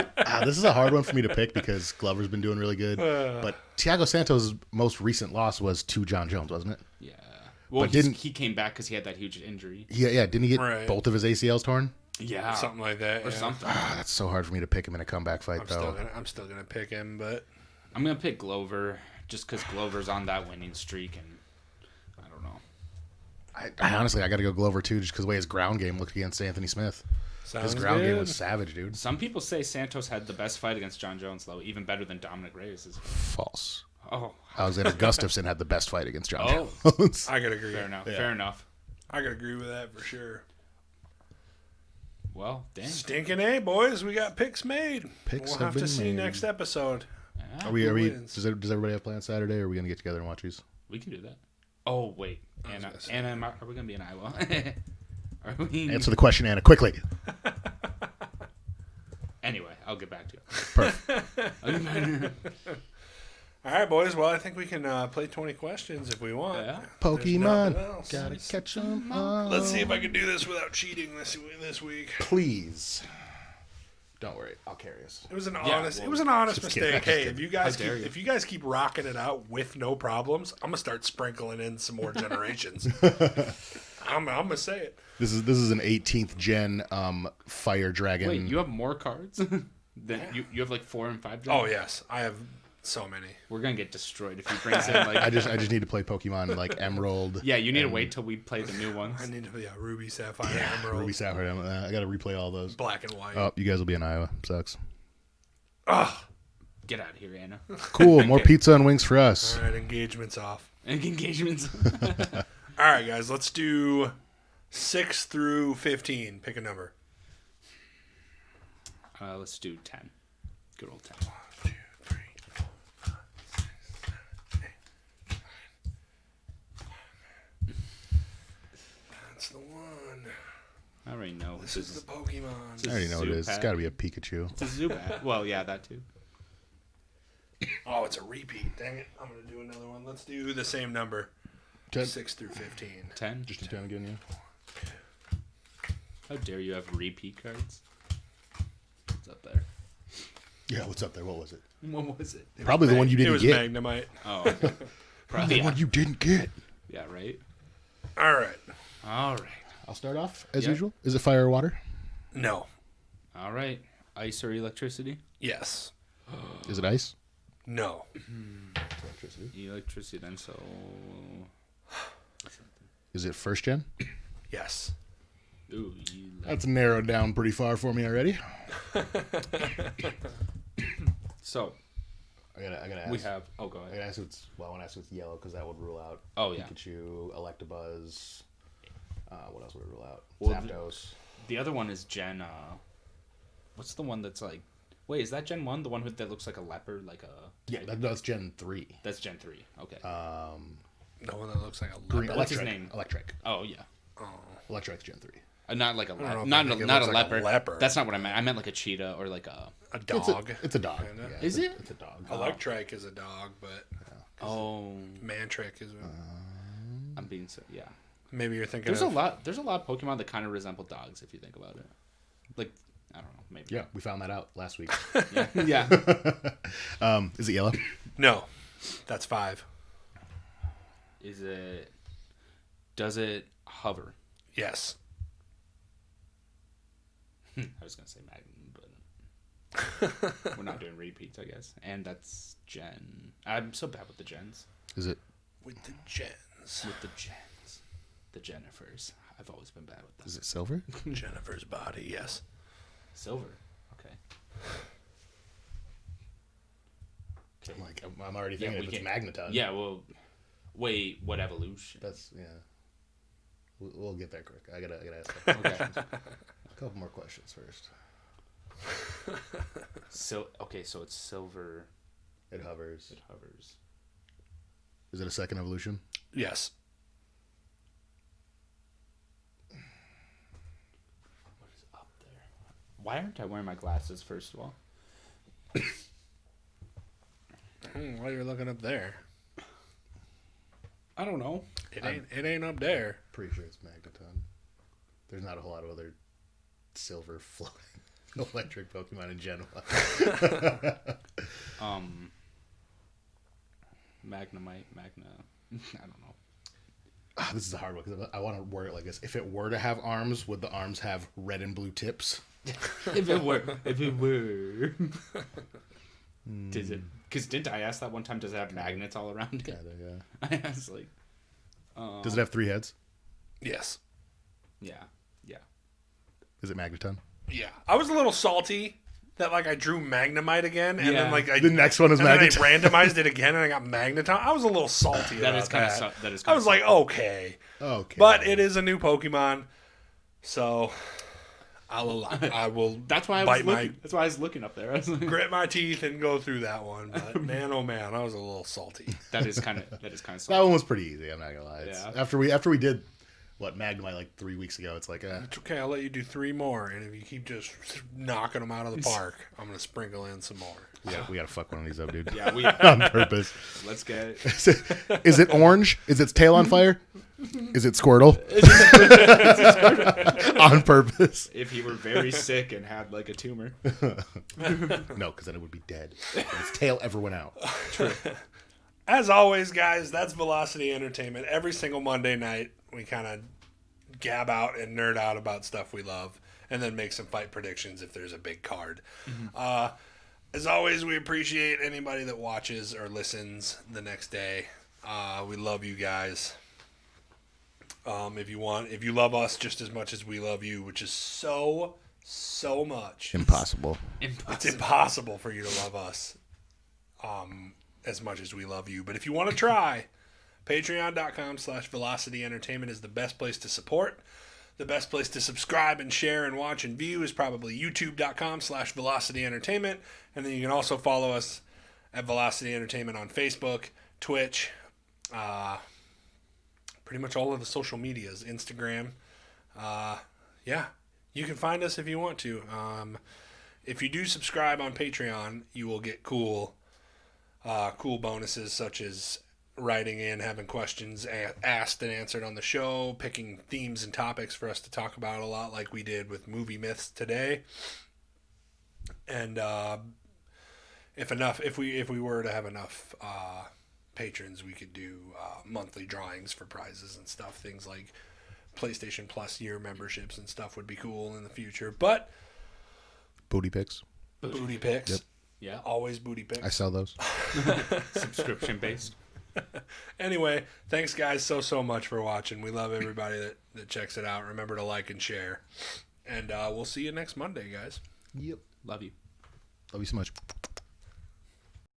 this is a hard one for me to pick because Glover's been doing really good, but Thiago Santos' most recent loss was to John Jones, wasn't it? Yeah. Well, he came back because he had that huge injury. Yeah. Didn't he get both of his ACLs torn? Yeah, something like that, or something. That's so hard for me to pick him in a comeback fight, I'm still gonna pick him, but I'm gonna pick Glover just because Glover's on that winning streak, and I don't know. I honestly got to go Glover too, just because the way his ground game looked against Anthony Smith. His ground game was savage, dude. Some people say Santos had the best fight against John Jones, though, even better than Dominic Reyes'. False. Oh. Alexander Gustafsson had the best fight against John Jones. I could agree. Fair enough. I could agree with that for sure. Well, dang. Stinking A, boys. We got picks made. We'll have to see next episode. Yeah. Are we? Does everybody have plans Saturday, or are we going to get together and watch these? We can do that. Oh, wait. Anna, are we going to be in Iowa? Are we... Answer the question, Anna, quickly. Anyway, I'll get back to you. Perfect. All right, boys. Well, I think we can play 20 questions if we want. Yeah. Pokemon. Gotta catch them all. Let's see if I can do this without cheating this week. Please. Don't worry. I'll carry us. It was an honest mistake. Hey, kidding. if you guys keep rocking it out with no problems, I'm gonna start sprinkling in some more generations. I'm gonna say it. This is an 18th gen fire dragon. Wait, you have more cards? You have like 4 and 5 gen? Oh yes, I have so many. We're gonna get destroyed if he brings in like. I just need to play Pokemon like Emerald. Yeah, you need to wait till we play the new ones. I need to play Ruby, Sapphire, Emerald. Ruby, Sapphire. I got to replay all those. Black and white. Oh, you guys will be in Iowa. Sucks. Ugh. Get out of here, Anna. Cool. More pizza and wings for us. All right, engagement's off. Engagements. All right, guys, let's do 6 through 15. Pick a number. Let's do 10. Good old 10. 1, 2, 3, 4, 5, 6, 7, 8, 9. That's the one. I already know. This is the Pokemon. I already know what it is. It's got to be a Pikachu. It's a Zubat. Well, yeah, that too. Oh, it's a repeat. Dang it. I'm going to do another one. Let's do the same number. 10. 6 through 15. 10? Just a 10 again, yeah. How dare you have repeat cards? What's up there? Yeah, what's up there? What was it? What was it? Probably the one you didn't get. It was Magnemite. Oh. Probably the one you didn't get. Yeah, right? All right. I'll start off as usual. Is it fire or water? No. All right. Ice or electricity? Yes. Is it ice? No. Electricity then, so... Is it first gen? Yes. Ooh, That's narrowed down pretty far for me already. So... I gotta ask. We have... Oh, go ahead. I want to ask if it's yellow because that would rule out Pikachu, Electabuzz. What else would it rule out? Zapdos. The other one is Gen... what's the one that's like... Wait, is that Gen 1? The one that looks like a leopard? Like a... Yeah, that's Gen 3. That's Gen 3. Okay. The one that looks like a Green, leopard. What's his name? Electric. Oh, yeah. Oh. Electric's Gen 3. Not like a know if not I think it not a looks like a leopard. leopard. That's not what I meant. I meant like a cheetah or like a... A dog. It's a dog. Kinda. Yeah, Is it? It's a dog. Electrike is a dog, but Oh, Mantric is I'm being so... Yeah. maybe you're thinking There's of... a lot of Pokemon that kind of resemble dogs if you think about it. Like, I don't know, maybe. Yeah, we found that out last week. Yeah. Is it yellow? No, that's 5. Does it hover? Yes. I was going to say Magnum, but we're not doing repeats, I guess. And that's Gen. I'm so bad with the gens. Is it? With the gens. With the gens. The Jennifers. I've always been bad with them. Is it silver? Jennifer's body, yes. Silver. Okay. I'm like, I'm already thinking if it's magneton. Yeah, well, wait, what evolution? That's, yeah. We'll get there quick. I gotta ask a couple questions. A couple more questions first. So it's silver. It hovers. It hovers. Is it a second evolution? Yes. What is up there? Why aren't I wearing my glasses, first of all? While you're looking up there. I don't know. It ain't up there. Pretty sure it's magneton. There's not a whole lot of other silver floating electric Pokemon in general. Magnemite, Magna. I don't know. This is a hard one because I want to word it like this. If it were to have arms, would the arms have red and blue tips? If it were. Does it? Because didn't I ask that one time? Does it have magnets all around it? Kinda, yeah. I asked like. Does it have 3 heads? Yes. Yeah. Is it magneton? Yeah. I was a little salty that like I drew Magnemite again, and then like the next one is and then magneton. I randomized it again, and I got Magneton. I was a little salty. That about is kind that. of. That is. I was like, okay, but it is a new Pokemon, so I will. That's why That's why I was looking up there. I was like, grit my teeth and go through that one. But man, oh man, I was a little salty. that is kind of. That Salty. one was pretty easy. I'm not gonna lie. Yeah. After we did Magnemite like 3 weeks ago, it's like It's okay. I'll let you do 3 more, and if you keep just knocking them out of the park, I'm gonna sprinkle in some more. yeah, we gotta fuck one of these up, dude. Yeah, on purpose. Let's get it. Is it orange? Is its tail on fire? Is it Squirtle? On purpose. If he were very sick and had like a tumor. No, because then it would be dead. If its tail ever went out. True. As always, guys, that's Velocity Entertainment. Every single Monday night, we kind of gab out and nerd out about stuff we love, and then make some fight predictions if there's a big card. Mm-hmm. As always, we appreciate anybody that watches or listens the next day. We love you guys. If you love us just as much as we love you, which is so much. Impossible. It's impossible for you to love us as much as we love you. But if you want to try, patreon.com/Velocity Entertainment is the best place to support. The best place to subscribe and share and watch and view is probably youtube.com/Velocity Entertainment. And then you can also follow us at Velocity Entertainment on Facebook, Twitch, pretty much all of the social medias, Instagram. Yeah, you can find us if you want to. If you do subscribe on Patreon, you will get cool bonuses such as writing in, having questions asked and answered on the show, picking themes and topics for us to talk about a lot like we did with movie myths today. And if we were to have enough patrons, we could do monthly drawings for prizes and stuff. Things like PlayStation Plus year memberships and stuff would be cool in the future. But Booty pics. Booty pics. Yep. Yeah. Always booty pics. I sell those. Subscription based. Anyway, thanks guys so much for watching. We love everybody that checks it out. Remember to like and share. And we'll see you next Monday, guys. Yep. Love you. Love you so much.